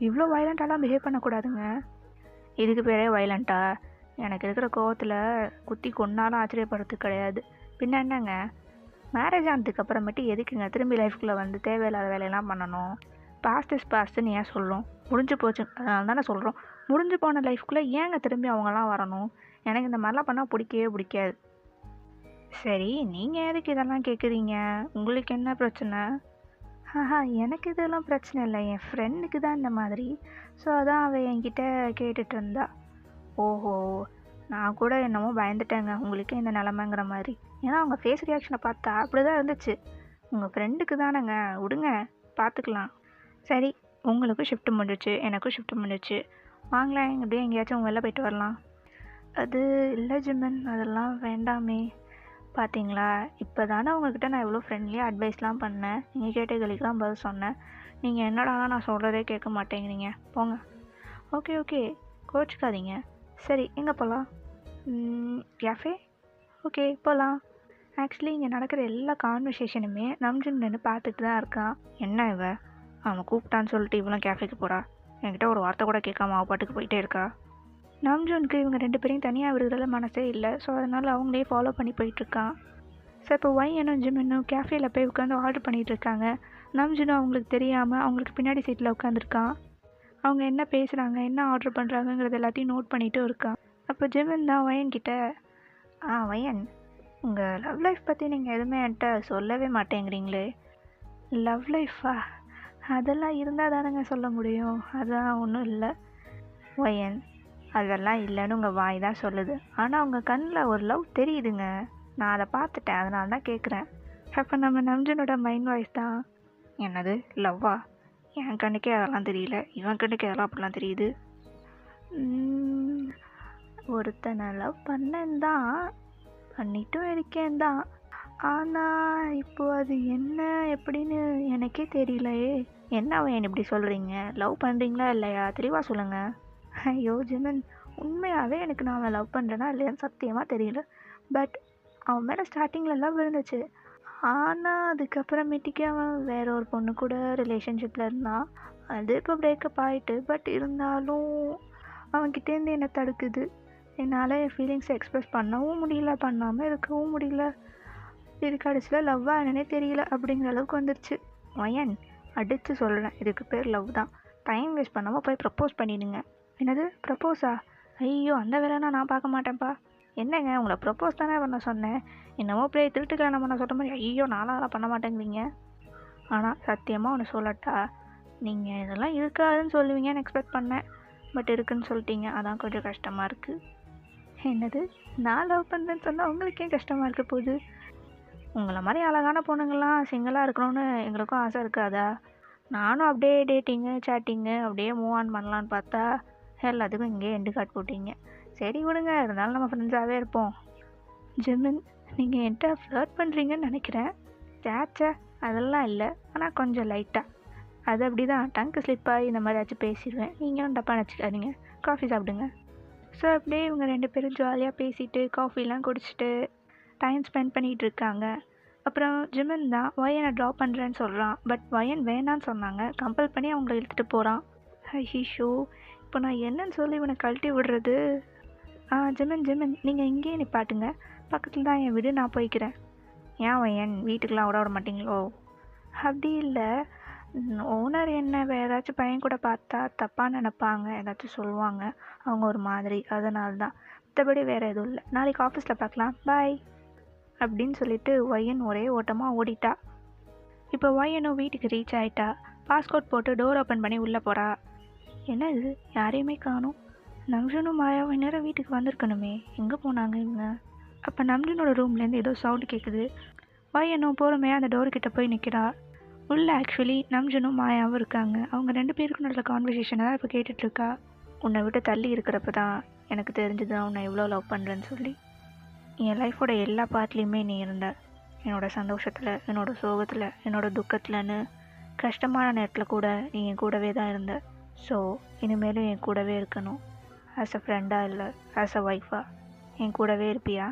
இவ்வளோ வயலண்ட்டாலாம் பிஹேவ் பண்ணக்கூடாதுங்க. இதுக்கு பேரே வயலண்ட்டா? எனக்கு இருக்கிற கோவத்தில் குத்தி கொன்னாலும் ஆச்சரியப்படுறதுக்கு கிடையாது. பின்ன என்னங்க, மேரேஜ் ஆனதுக்கு அப்புறமேட்டு எதுக்குங்க திரும்பி லைஃப்குள்ளே வந்து தேவையில்லாத வேலையெல்லாம் பண்ணணும்? பாஸ்ட் இஸ் பாஸ்ட்டுன்னு ஏன் சொல்கிறோம்? முடிஞ்சு போச்சு, அதனால தானே சொல்கிறோம். முடிஞ்சு போன லைஃப்குள்ளே ஏங்க திரும்பி அவங்களாம் வரணும்? எனக்கு இந்த மாதிரிலாம் பண்ணால் பிடிக்கவே பிடிக்காது. சரி, நீங்கள் எதுக்கு இதெல்லாம் கேட்குறீங்க? உங்களுக்கு என்ன பிரச்சனை? எனக்கு இதெல்லாம் பிரச்சனை இல்லை, என் ஃப்ரெண்டுக்கு தான் இந்த மாதிரி. ஸோ அதான் அவள் என்கிட்ட கேட்டுட்டு இருந்தா. ஓஹோ, நான் கூட என்னமோ பயந்துட்டேங்க உங்களுக்கு இந்த நிலமைங்கிற மாதிரி. ஏன்னா அவங்க ஃபேஸ் ரியாக்ஷனை பார்த்தா அப்படி தான் இருந்துச்சு. உங்கள் ஃப்ரெண்டுக்கு தானேங்க, விடுங்க, பார்த்துக்கலாம். சரி, உங்களுக்கும் ஷிஃப்ட் முடிஞ்சிச்சு, எனக்கும் ஷிஃப்ட் முடிஞ்சிச்சு, வாங்கலாம் இப்படியே எங்கேயாச்சும் வெளில போயிட்டு வரலாம். அது இல்லை ஜிம்மன், அதெல்லாம் வேண்டாமே. பார்த்தீங்களா, இப்போ தானே உங்கள்கிட்ட நான் எவ்வளோ ஃப்ரெண்ட்லியாக அட்வைஸ்லாம் பண்ணேன், நீங்கள் கேட்டகளுக்கெலாம் பதில் சொன்னேன். நீங்கள் என்னடானா நான் சொல்கிறதே கேட்க மாட்டேங்கிறீங்க, போங்க. ஓகே ஓகே, கோச்சிக்காதீங்க. சரி, எங்கே போகலாம்? கேஃபே? ஓகே, போகலாம். ஆக்சுவலி இங்கே நடக்கிற எல்லா கான்வர்சேஷனுமே நம்ஜுன் நின்று பார்த்துட்டு தான் இருக்கான். என்ன இவ, அவன் கூப்பிட்டான்னு சொல்லிட்டு இவளோ கேஃபேக்கு போகிறா, என்கிட்ட ஒரு வார்த்தை கூட கேட்காம அவள் பாட்டுக்கு போயிட்டே இருக்கா. நம்ஜுனுக்கு இவங்க 2 பேரையும் தனியாக விடுறதுல மனசே இல்லை. ஸோ அதனால் அவங்களே ஃபாலோ பண்ணி போயிட்டுருக்கான். ஸோ இப்போ வயனும் ஜிமினும் கேஃபேயில் போய் உட்காந்து ஆர்டர் பண்ணிகிட்டு இருக்காங்க. நம்ஜுனும் அவங்களுக்கு தெரியாமல் அவங்களுக்கு பின்னாடி சீட்டில் உட்காந்துருக்கான். அவங்க என்ன பேசுகிறாங்க, என்ன ஆர்டர் பண்ணுறாங்கங்கிறது எல்லாத்தையும் நோட் பண்ணிகிட்டும் இருக்கான். அப்போ ஜிமின் தான் வயன்கிட்ட, வயன், உங்கள் லவ் லைஃப் பற்றி நீங்கள் எதுவுமே என்கிட்ட சொல்லவே மாட்டேங்கிறீங்களே. லவ் லைஃபா? அதெல்லாம் இருந்தால் தானேங்க சொல்ல முடியும், அதான் ஒன்றும் இல்லை. வயன், அதெல்லாம் இல்லைன்னு உங்கள் வாய் தான் சொல்லுது, ஆனால் உங்கள் கண்ணில் ஒரு லவ் தெரியுதுங்க, நான் அதை பார்த்துட்டேன், அதனால தான் கேட்குறேன். அப்போ நம்ம நம்ஜனோட மைண்ட் வாய்ஸ் தான், என்னது லவ்வா? என் கண்ணுக்கே அதெல்லாம் தெரியல, இவன் கண்ணுக்கே அதெல்லாம் அப்படிலாம் தெரியுது. ஒருத்தனை லவ் பண்ணேன் தான், பண்ணிட்டும் இருக்கேன் தான், ஆனால் இப்போ அது என்ன எப்படின்னு எனக்கே தெரியலையே. என்ன அவன் இப்படி சொல்கிறீங்க? லவ் பண்ணுறீங்களா இல்லையா, தெளிவாக சொல்லுங்கள். ஐயோ ஜிமன், உண்மையாகவே எனக்கு நான் அவன் லவ் பண்ணுறேன்னா இல்லையான்னு சத்தியமாக தெரியல. பட் அவன் மேலே ஸ்டார்டிங்கில் லவ் இருந்துச்சு, ஆனால் அதுக்கப்புறமேட்டிக்கு அவன் வேற ஒரு பொண்ணு கூட ரிலேஷன்ஷிப்பில் இருந்தான். அது இப்போ பிரேக்கப் ஆகிட்டு, பட் இருந்தாலும் அவன்கிட்டேருந்து என்னை தடுக்குது. என்னால் என் ஃபீலிங்ஸை எக்ஸ்ப்ரெஸ் பண்ணவும் முடியல, பண்ணாமல் இருக்கவும் முடியல. இது கடைசியில் லவ்வாக என்னன்னே தெரியல அப்படிங்கிற அளவுக்கு வந்துருச்சு. வயன், அடித்து சொல்கிறேன், இதுக்கு பேர் லவ் தான். டைம் வேஸ்ட் பண்ணாமல் போய் ப்ரப்போஸ் பண்ணிடுங்க. என்னது ப்ரப்போஸா? ஐயோ, அந்த வேலைனா நான் பார்க்க மாட்டேன்ப்பா. என்னங்க, உங்களை ப்ரப்போஸ் தானே பண்ண சொன்னேன், என்னமோ போய் திருட்டுக்கான பண்ண சொல்கிற மாதிரி ஐயோ நானும் அதெல்லாம் பண்ண மாட்டேங்கிறீங்க. ஆனால் சத்தியமாக ஒன்று சொல்லட்டா, நீங்கள் இதெல்லாம் இருக்காதுன்னு சொல்லுவீங்கன்னு எக்ஸ்பெக்ட் பண்ணேன். பட் இருக்குன்னு சொல்லிட்டீங்க, அதான் கொஞ்சம் கஷ்டமாக இருக்குது. என்னது, நான் லவ் பண்ணுறேன்னு சொன்னால் உங்களுக்கே கஷ்டமாக இருக்க போகுது? உங்களை மாதிரி அழகான பொண்ணுங்கள்லாம் சிங்கிளாக இருக்கணும்னு எங்களுக்கும் ஆசை இருக்காதா? நானும் அப்படியே டேட்டிங்கு சேட்டிங்கு அப்படியே மூவ் ஆன் பண்ணலான்னு பார்த்தா எல்லாத்துக்கும் இங்கேயே எண்டு கார்டு போட்டீங்க. சரி விடுங்க, இருந்தாலும் நம்ம ஃப்ரெண்ட்ஸாகவே இருப்போம். ஜிமின், நீங்கள் என்கிட்ட ஃப்ளர்ட் பண்ணுறீங்கன்னு நினைக்கிறேன். சேச்சே, அதெல்லாம் இல்லை, ஆனால் கொஞ்சம் லைட்டாக. அது அப்படி தான், டங்கு ஸ்லிப்பாகி இந்த மாதிரி ஆச்சு பேசிடுவேன். நீங்களும் தப்பாக நினச்சிக்காதீங்க. காஃபி சாப்பிடுங்க. ஸோ அப்படியே இவங்க 2 பேரும் ஜாலியாக பேசிட்டு காஃபிலாம் குடிச்சிட்டு டைம் ஸ்பெண்ட் பண்ணிகிட்டு இருக்காங்க. அப்புறம் ஜிமின் தான் வயனை ட்ராப் பண்ணுறேன்னு சொல்கிறான். பட் வயன் வேணான்னு சொன்னாங்க. கம்பல் பண்ணி அவங்கள இழுத்துட்டு போகிறான். ஐஷோ, இப்போ நான் என்னன்னு சொல்லி இவனை கழட்டி விடுறது? ஜிமின் நீங்கள் இங்கேயே நிப்பாட்டுங்க, பக்கத்தில் தான் என் வீடு, நான் போய்க்கிறேன். ஏன் வயன், வீட்டுக்கெலாம் விட மாட்டீங்களோ? அப்படி இல்லை, ஓனர் என்ன வேறு ஏதாச்சும் பையன் கூட பார்த்தா தப்பாக நினைப்பாங்க, ஏதாச்சும் சொல்லுவாங்க, அவங்க ஒரு மாதிரி, அதனால தான். மற்றபடி வேறு எதுவும் இல்லை. நாளைக்கு ஆஃபீஸில் பார்க்கலாம், பாய் அப்படின்னு சொல்லிட்டு ஒயன் ஒரே ஓட்டமாக ஓடிட்டா. இப்போ ஒயனும் வீட்டுக்கு ரீச் ஆகிட்டா. பாஸ்போர்ட் போட்டு டோர் ஓப்பன் பண்ணி உள்ளே போகிறா. என்ன இது, யாரையுமே காணும்? நம்ஜனும் மாயாவும் நேரம் வீட்டுக்கு வந்திருக்கணுமே, எங்கே போனாங்க இவங்க? அப்போ நம்ஜனோட ரூம்லேருந்து ஏதோ சவுண்டு கேட்குது. ஒயனும் பொறுமையாக அந்த டோர்கிட்ட போய் நிற்கிறா. உள்ளே ஆக்சுவலி நம்ஜனும் மாயாவும் இருக்காங்க. அவங்க 2 பேருக்கும் நல்ல கான்வர்சேஷனை தான் இப்போ கேட்டுட்ருக்கா. உன்னை விட்டு தள்ளி இருக்கிறப்ப தான் எனக்கு தெரிஞ்சது உன்னை எவ்வளோ லவ் பண்ணுறேன்னு சொல்லி. என் லைஃபோட எல்லா பார்ட்லேயுமே நீ இருந்த. என்னோடய சந்தோஷத்தில், என்னோடய சோகத்தில், என்னோடய துக்கத்தில்னு கஷ்டமான நேரத்தில் கூட நீ என் கூடவே தான் இருந்த. ஸோ இனிமேலும் என் கூடவே இருக்கணும். ஆஸ் அ ஃப்ரெண்டாக இல்லை ஆஸ் அ ஒய்ஃபாக என் கூடவே இருப்பியா?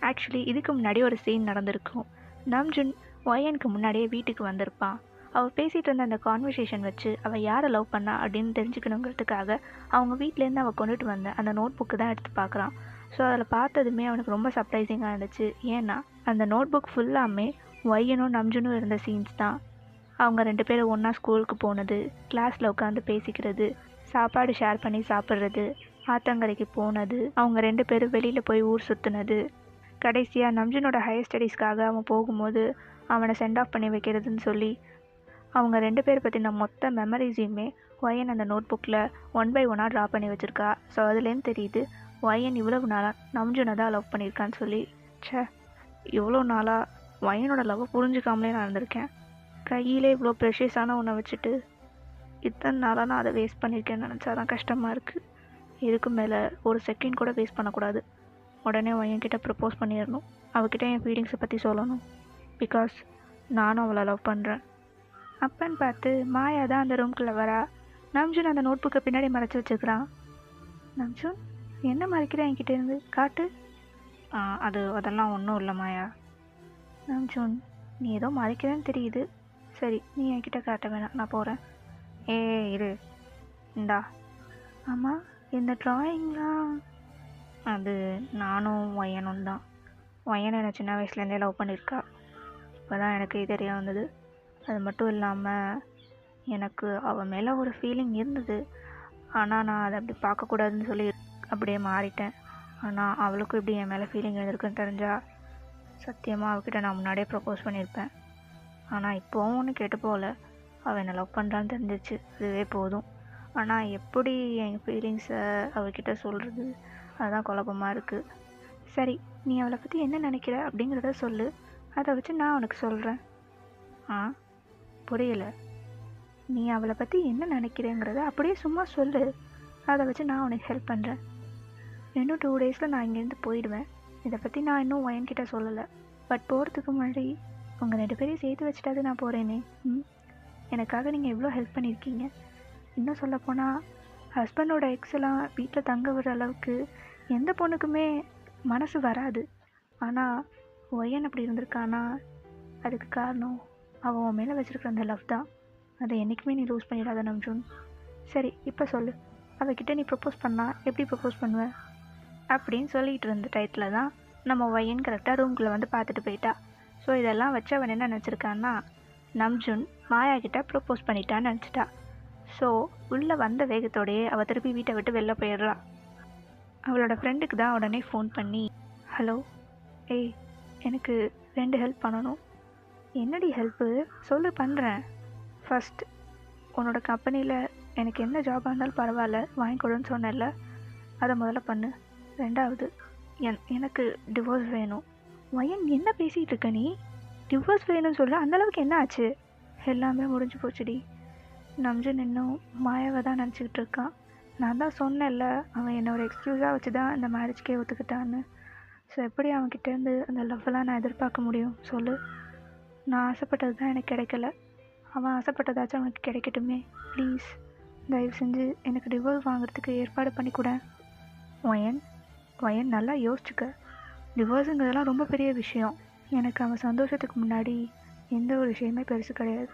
ஆக்சுவலி இதுக்கு முன்னாடி ஒரு சீன் நடந்திருக்கும். நம்ஜுன் ஒயனுக்கு முன்னாடியே வீட்டுக்கு வந்திருப்பான். அவள் பேசிகிட்டு இருந்த அந்த கான்வர்சேஷன் வச்சு அவள் யாரை லவ் பண்ணா அப்படின்னு தெரிஞ்சுக்கணுங்கிறதுக்காக அவங்க வீட்டிலேருந்து அவள் கொண்டுட்டு வந்த அந்த நோட் புக்கு தான் எடுத்து பார்க்குறான். ஸோ அதில் பார்த்ததுமே அவனுக்கு ரொம்ப சர்ப்ரைசிங்காக இருந்துச்சு. ஏன்னா அந்த நோட் புக் ஃபுல்லாமே ஒய்யனும் நம்ஜுனும் இருந்த சீன்ஸ் தான். அவங்க 2 பேரும் ஒன்றா ஸ்கூலுக்கு போனது, கிளாஸில் உட்காந்து பேசிக்கிறது, சாப்பாடு ஷேர் பண்ணி சாப்பிட்றது, ஆத்தங்கரைக்கு போனது, அவங்க 2 பேரும் வெளியில் போய் ஊர் சுற்றுனது, கடைசியாக நம்ஜுனோட ஹையர் ஸ்டடீஸ்க்காக அவன் போகும்போது அவனை சென்ட் ஆஃப் பண்ணி வைக்கிறதுன்னு சொல்லி அவங்க 2 பேரை பற்றின மொத்த மெமரிஸையுமே ஒயன் அந்த நோட் புக்கில் 1 by 1 ட்ரா பண்ணி வச்சுருக்கா. ஸோ அதுலேருந்து தெரியுது ஒயன் இவ்வளவு நாளாக நம்ஜுனை தான் லவ் பண்ணியிருக்கான்னு சொல்லி. இவ்வளோ நாளாக ஒயனோட லவ்வை புரிஞ்சுக்காமலே நான் இருந்திருக்கேன். கையிலே இவ்வளோ ப்ரெஷியஸான ஒன்றை வச்சுட்டு இத்தனை நாளாக நான் அதை வேஸ்ட் பண்ணியிருக்கேன்னு நினச்சா தான் கஷ்டமாக இருக்குது. இதுக்கு மேலே ஒரு செகண்ட் கூட வேஸ்ட் பண்ணக்கூடாது. உடனே ஒயன்கிட்ட ப்ரப்போஸ் பண்ணிடணும். அவகிட்ட என் ஃபீலிங்ஸை பற்றி சொல்லணும். பிகாஸ் நானும் அவளை லவ் பண்ணுறேன். அப்பன்னு பார்த்து மாயா தான் அந்த ரூம்குள்ளே வரா. நம்ஜுன் அந்த நோட் புக்கை பின்னாடி மறைச்சி வச்சுக்கிறான். நம்ஜுன், என்ன மறைக்கிறேன் என்கிட்ட இருந்து, காட்டு. அதெல்லாம் ஒன்றும் இல்லை மாயா. நம்ஜுன், நீ ஏதோ மறைக்கிறேன்னு தெரியுது. சரி, நீ என்கிட்ட காட்ட வேணாம், நான் போகிறேன். இரு, இந்தா. ஆமாம், இந்த ட்ராயிங்லாம் அது நானும் ஒயனும் தான். ஒயனை என்னை சின்ன வயசுலேருந்தே லவ் பண்ணியிருக்கா. இப்போ தான் எனக்கு தெரிய வந்தது. அது மட்டும் இல்லாமல் எனக்கு அவள் மேலே ஒரு ஃபீலிங் இருந்தது. ஆனால் நான் அதை அப்படி பார்க்கக்கூடாதுன்னு சொல்லி அப்படியே மாறிட்டேன். ஆனால் அவளுக்கும் இப்படி என் மேலே ஃபீலிங் இருந்திருக்குன்னு தெரிஞ்சால் சத்தியமாக அவகிட்ட நான் முன்னாடியே ப்ரப்போஸ் பண்ணியிருப்பேன். ஆனால் இப்போவும் ஒன்று கேட்டு போகல. அவள் என்னை லவ் பண்ணுறான்னு தெரிஞ்சிச்சு, அதுவே போதும். ஆனால் எப்படி என் ஃபீலிங்ஸை அவகிட்ட சொல்கிறது, அதுதான் குழப்பமாக இருக்குது. சரி, நீ அவளை பற்றி என்ன நினைக்கிற அப்படிங்கிறத சொல்லு, அதை வச்சு நான் உனக்கு சொல்கிறேன். புரியலை. நீ அவளை பற்றி என்ன நினைக்கிறேங்கிறத அப்படியே சும்மா சொல்லு, அதை வச்சு நான் உனக்கு ஹெல்ப் பண்ணுறேன். இன்னும் 2 days நான் இங்கேருந்து போயிடுவேன். இதை பற்றி நான் இன்னும் ஒயன்கிட்ட சொல்லலை. பட் போகிறதுக்கு முன்னாடி உங்கள் 2 பேரையும் சேர்த்து வச்சுட்டாது நான் போகிறேனே. எனக்காக நீங்கள் எவ்வளோ ஹெல்ப் பண்ணியிருக்கீங்க. இன்னும் சொல்லப்போனால் ஹஸ்பண்டோட எக்ஸெல்லாம் வீட்டில் தங்க விடுற அளவுக்கு எந்த பொண்ணுக்குமே மனசு வராது. ஆனால் ஒயன் அப்படி இருந்திருக்கானா, அதுக்கு காரணம் அவன் மேலே வச்சுருக்கிற அந்த லவ் தான். அதை என்றைக்குமே நீ லூஸ் பண்ணிடாத நம்ஜுன். சரி, இப்போ சொல்லு, அவகிட்ட நீ ப்ரப்போஸ் பண்ணால் எப்படி ப்ரப்போஸ் பண்ணுவேன் அப்படின்னு சொல்லிகிட்டு இருந்த டைத்தில் தான் நம்ம ஒயன் கரெக்டாக ரூம்குள்ளே வந்து பார்த்துட்டு போயிட்டா. ஸோ இதெல்லாம் வச்சு அவன் என்ன நினச்சிருக்கான்னா, நம்ஜுன் மாயா கிட்ட ப்ரப்போஸ் பண்ணிட்டான்னு நினச்சிட்டா. ஸோ உள்ளே வந்த வேகத்தோடையே அவள் திருப்பி வீட்டை விட்டு வெளில போயிடுறா. அவளோட ஃப்ரெண்டுக்கு தான் உடனே ஃபோன் பண்ணி, ஹலோ, எனக்கு 2 ஹெல்ப் பண்ணணும். என்னடி ஹெல்ப்பு சொல்லு, பண்ணுறேன். ஃபஸ்ட், உன்னோட கம்பெனியில் எனக்கு என்ன ஜாபாக இருந்தாலும் பரவாயில்ல, வாங்கி கொடுன்னு சொன்னேன்ல, அதை முதல்ல பண்ணு. ரெண்டாவது, எனக்கு டிவோர்ஸ் வேணும். வயன் என்ன பேசிகிட்டு இருக்க நீ? டிவோர்ஸ் வேணும்னு சொல்ல, அந்தளவுக்கு என்ன ஆச்சு? எல்லாமே முடிஞ்சு போச்சுடி. நம்ஜன் இன்னும் மாயாவை தான் நினச்சிக்கிட்டு இருக்கான். நான் தான் சொன்னேன்ல, அவன் என்னோட எக்ஸ்கியூஸாக வச்சு தான் இந்த மேரேஜ்க்கே ஒத்துக்கிட்டான்னு. ஸோ எப்படி அவன்கிட்டேருந்து அந்த லவ்வெல்லாம் நான் எதிர்பார்க்க முடியும் சொல்லு? நான் ஆசைப்பட்டது தான் எனக்கு கிடைக்கல, அவன் ஆசைப்பட்டதாச்சும் அவனுக்கு கிடைக்கட்டுமே. ப்ளீஸ் தயவு செஞ்சு எனக்கு டிவோர்ஸ் வாங்குறதுக்கு ஏற்பாடு பண்ணிக்கூட. வயன் நல்லா யோசிச்சுக்க. டிவோர்ஸுங்கிறதெல்லாம் ரொம்ப பெரிய விஷயம். எனக்கு அவன் சந்தோஷத்துக்கு முன்னாடி எந்த ஒரு விஷயமே பெருசு கிடையாது.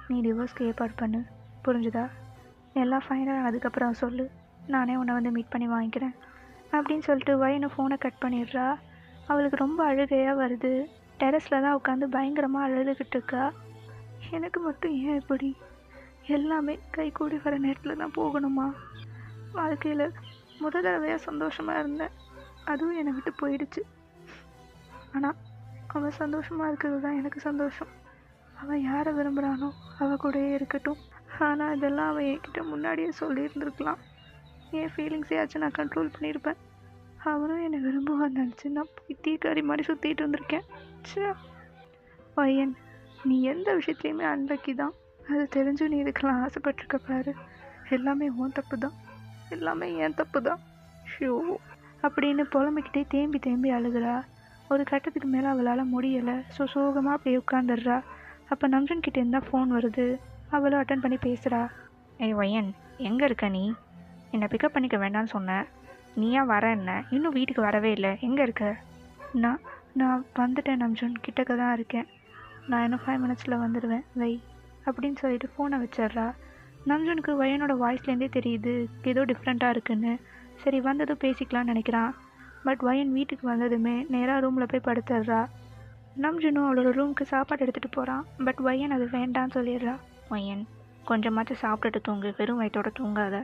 நீ டிவோர்ஸ்க்கு ஏற்பாடு பண்ணு, புரிஞ்சுதா? எல்லாம் ஃபைனல் அதுக்கப்புறம் சொல்லு, நானே உன்னை வந்து மீட் பண்ணி வாங்கிக்கிறேன் அப்படின்னு சொல்லிட்டு வயனை ஃபோனை கட் பண்ணிடுறா. அவளுக்கு ரொம்ப அழுகையாக வருது. டெரஸில் தான் உட்காந்து பயங்கரமாக அழுதுகிட்டு இருக்கா. எனக்கு மட்டும் ஏன் இப்படி எல்லாமே கை கூடி வர நேரத்தில் தான் போகணுமா? வாழ்க்கையில் முதல் தடவையாக சந்தோஷமாக இருந்தேன், அதுவும் என்னை விட்டு போயிடுச்சு. ஆனால் அவன் சந்தோஷமாக இருக்கிறது தான் எனக்கு சந்தோஷம். அவன் யாரை விரும்புகிறானோ அவள் கூடயே இருக்கட்டும். ஆனால் இதெல்லாம் அவன் என்கிட்ட முன்னாடியே சொல்லியிருந்துருக்கலாம். என் ஃபீலிங்ஸையாச்சும் நான் கண்ட்ரோல் பண்ணியிருப்பேன். அவனும் என்னை விரும்புவான்னு நினச்சி நான் பைத்தியக்காரி மாதிரி சுற்றிட்டு இருந்திருக்கேன். சே பையன், நீ எந்த விஷயத்துலையுமே அன்லக்கி தான். அது தெரிஞ்சு நீ இதுக்கெல்லாம் ஆசைப்பட்டிருக்க பாரு. எல்லாமே உன் தப்பு தான், எல்லாமே என் தப்பு தான். ஷோ அப்படின்னு புலம்பிக்கிட்டே தேம்பி அழுகிறா. ஒரு கட்டத்துக்கு மேலே அவளால் முடியலை. சோகமாக அப்படியே உட்காந்துடுறா. அப்போ நம்ஜன் கிட்டே இருந்தால் ஃபோன் வருது. அவளும் அட்டன் பண்ணி பேசுகிறா. ஏய் வயன், எங்கே இருக்க நீ? என்னை பிக்கப் பண்ணிக்க வேண்டாம்னு சொன்னேன், நீயா வர? என்ன இன்னும் வீட்டுக்கு வரவே இல்லை, எங்கே இருக்க? நான் வந்துட்டேன் நம்ஜன், கிட்டக்க தான் இருக்கேன். நான் இன்னும் 5 மினிட்ஸில் வந்துடுவேன், வை அப்படின்னு சொல்லிட்டு ஃபோனை வச்சிட்றா. நம்ஜனுக்கு வயனோட வாய்ஸ்லேருந்தே தெரியுது ஏதோ டிஃப்ரெண்ட்டாக இருக்குன்னு. சரி வந்ததும் பேசிக்கலான்னு நினைக்கிறான். பட் வயன் வீட்டுக்கு வந்ததுமே நேராக ரூமில் போய் படுத்துடுறா. நம்ஜனும் அவளோட ரூமுக்கு சாப்பாடு எடுத்துகிட்டு போகிறான். பட் வயன் அது வேண்டான்னு சொல்லிடுறா. வயன், கொஞ்சமாச்சும் சாப்பிட்டுட்டு தூங்கு, வெறும் வயிற்றோட தூங்காத.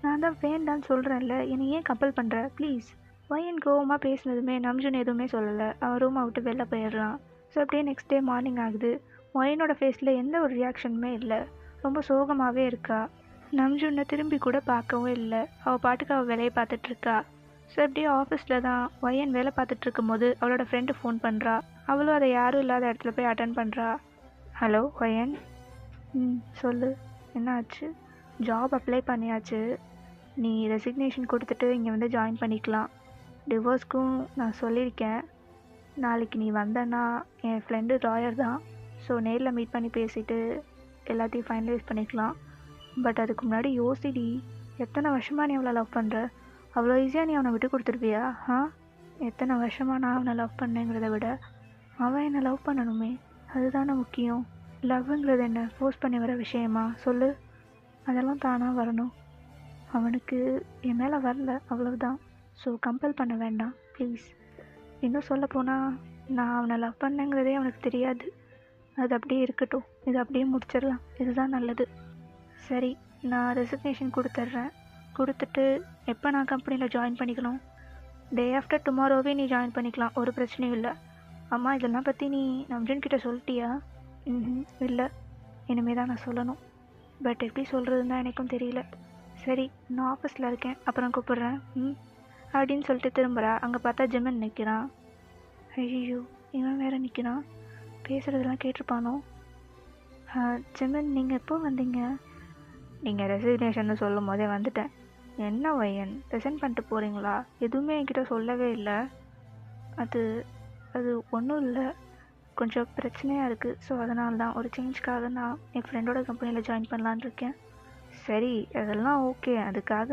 நான் தான் வேண்டான்னு சொல்கிறேன்ல, என்னை ஏன் கம்பல் பண்ணுற ப்ளீஸ்? வயன் கோவமாக பேசினதுமே நம்ஜன் எதுவுமே சொல்லலை. அவன் ரூமை விட்டு வெளில போயிடுறான். ஸோ அப்படியே நெக்ஸ்ட் டே மார்னிங் ஆகுது. வயனோட ஃபேஸில் எந்த ஒரு ரியாக்ஷனுமே இல்லை. ரொம்ப சோகமாகவே இருக்கா. நம்ஜுன்னை திரும்பி கூட பார்க்கவும் இல்லை. அவள் பாட்டுக்கு அவள் வேலையை பார்த்துட்ருக்கா. ஸோ அப்படியே ஆஃபீஸில் தான் வயன் வேலை பார்த்துட்ருக்கும் போது அவளோட ஃப்ரெண்டு ஃபோன் பண்ணுறா. அவளும் அதை யாரும் இல்லாத இடத்துல போய் அட்டன் பண்ணுறா. ஹலோ வயன். சொல்லு, என்ன ஆச்சு? ஜாப் அப்ளை பண்ணியாச்சு, நீ ரெசிக்னேஷன் கொடுத்துட்டு இங்கே வந்து ஜாயின் பண்ணிக்கலாம். டிவோர்ஸ்க்கும் நான் சொல்லியிருக்கேன். நாளைக்கு நீ வந்தேன்னா என் ஃப்ரெண்டு லாயர் தான், ஸோ நேரில் மீட் பண்ணி பேசிவிட்டு எல்லாத்தையும் ஃபைனலைஸ் பண்ணிக்கலாம். பட் அதுக்கு முன்னாடி யோசிடி, எத்தனை வருஷமாக நீ அவளை லவ் பண்ணுற? அவ்வளோ ஈஸியாக நீ அவனை விட்டு கொடுத்துருவியா? எத்தனை வருஷமாக நான் அவனை லவ் பண்ணேங்கிறத விட அவன் என்னை லவ் பண்ணணுமே, அதுதானே முக்கியம். லவ்ங்கிறது என்ன ஃபோர்ஸ் பண்ணி வர விஷயமா சொல்லு? அதெல்லாம் தானாக வரணும். அவனுக்கு என் மேலே வரல, அவ்வளவுதான். ஸோ கம்பல் பண்ண வேண்டாம் ப்ளீஸ். இன்னும் சொல்லப்போனால் நான் அவனை லவ் பண்ணேங்கிறதே அவனுக்கு தெரியாது. அது அப்படியே இருக்கட்டும், இது அப்படியே முடிச்சிடலாம், இதுதான் நல்லது. சரி, நான் ரெசிக்னேஷன் கொடுத்துட்றேன். கொடுத்துட்டு எப்போ நான் கம்பெனியில் ஜாயின் பண்ணிக்கணும்? டே ஆஃப்டர் டுமாரோவே நீ ஜாயின் பண்ணிக்கலாம், ஒரு பிரச்சனையும் இல்லை. அம்மா, இதெல்லாம் பற்றி நீ நம்ஜன் கிட்ட சொல்லிட்டியா? இல்லை, இனிமேல் தான் நான் சொல்லணும். பட் எப்படி சொல்கிறதுன்னு தான் எனக்கும் தெரியல. சரி, நான் ஆஃபீஸில் இருக்கேன், அப்புறம் கூப்பிட்றேன் அப்படின்னு சொல்லிட்டு திரும்புகிறா. அங்கே பார்த்தா ஜிமன் நிற்கிறான். ஐயோ, இவன் வேறு நிற்கிறான். பேசுகிறதெல்லாம் கேட்டிருப்பானோ? ஜிமன், நீங்கள் எப்போ வந்தீங்க? நீங்கள் ரெசிக்னேஷன் சொல்லும் போதே வந்துட்டேன். என்ன வயன், ரிசைன் பண்ணிட்டு போகிறீங்களா? எதுவுமே என்கிட்ட சொல்லவே இல்லை. அது ஒன்றும் இல்லை, கொஞ்சம் பிரச்சனையாக இருக்குது. ஸோ அதனால தான் ஒரு சேஞ்சுக்காக நான் என் ஃப்ரெண்டோட கம்பெனியில் ஜாயின் பண்ணலான்னு இருக்கேன். சரி, அதெல்லாம் ஓகே. அதுக்காக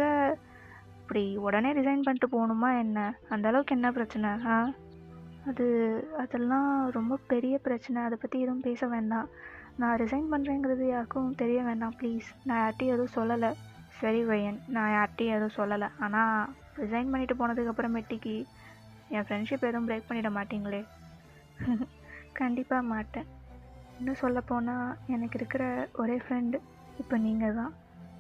இப்படி உடனே ரிசைன் பண்ணிட்டு போகணுமா என்ன? அந்தளவுக்கு என்ன பிரச்சனை? அதெல்லாம் ரொம்ப பெரிய பிரச்சனை. அதை பற்றி எதுவும் பேச வேண்டாம். நான் ரிசைன் பண்ணுறேங்கிறது யாருக்கும் தெரிய வேண்டாம் ப்ளீஸ். நான் யார்கிட்டையும் எதுவும் சொல்லலை. சரி வயன், நான் யார்கிட்டையும் எதுவும் சொல்லலை. ஆனால் ரிசைன் பண்ணிட்டு போனதுக்கப்புறமேட்டிக்கு என் ஃப்ரெண்ட்ஷிப் எதுவும் பிரேக் பண்ணிட மாட்டீங்களே? கண்டிப்பாக மாட்டேன். இன்னும் சொல்லப்போனால் எனக்கு இருக்கிற ஒரே ஃப்ரெண்டு இப்போ நீங்கள் தான்.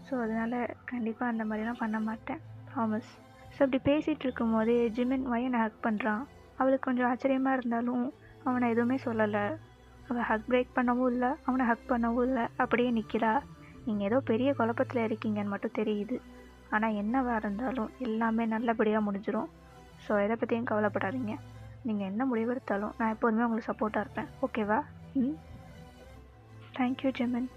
ஸோ அதனால் கண்டிப்பாக அந்த மாதிரிலாம் பண்ண மாட்டேன், ப்ராமிஸ். ஸோ அப்படி பேசிகிட்டு இருக்கும் போதே ஜிமின் வயனை ஹக் பண்ணுறான். அவளுக்கு கொஞ்சம் ஆச்சரியமாக இருந்தாலும் அவனை எதுவுமே சொல்லலை. அவள் ஹக் பிரேக் பண்ணவும் இல்லை, அவனை ஹக் பண்ணவும் இல்லை, அப்படியே நிற்கிறா. நீங்கள் ஏதோ பெரிய குழப்பத்தில் இருக்கீங்கன்னு மட்டும் தெரியுது. ஆனால் என்னவாக இருந்தாலும் எல்லாமே நல்லபடியாக முடிஞ்சிடும். ஸோ எதை பற்றியும் கவலைப்படாதீங்க. நீங்கள் என்ன முடிவெடுத்தாலும் நான் எப்போதுமே உங்களுக்கு சப்போர்ட்டாக இருப்பேன். ஓகேவா? தேங்க்யூ ஜெமின்.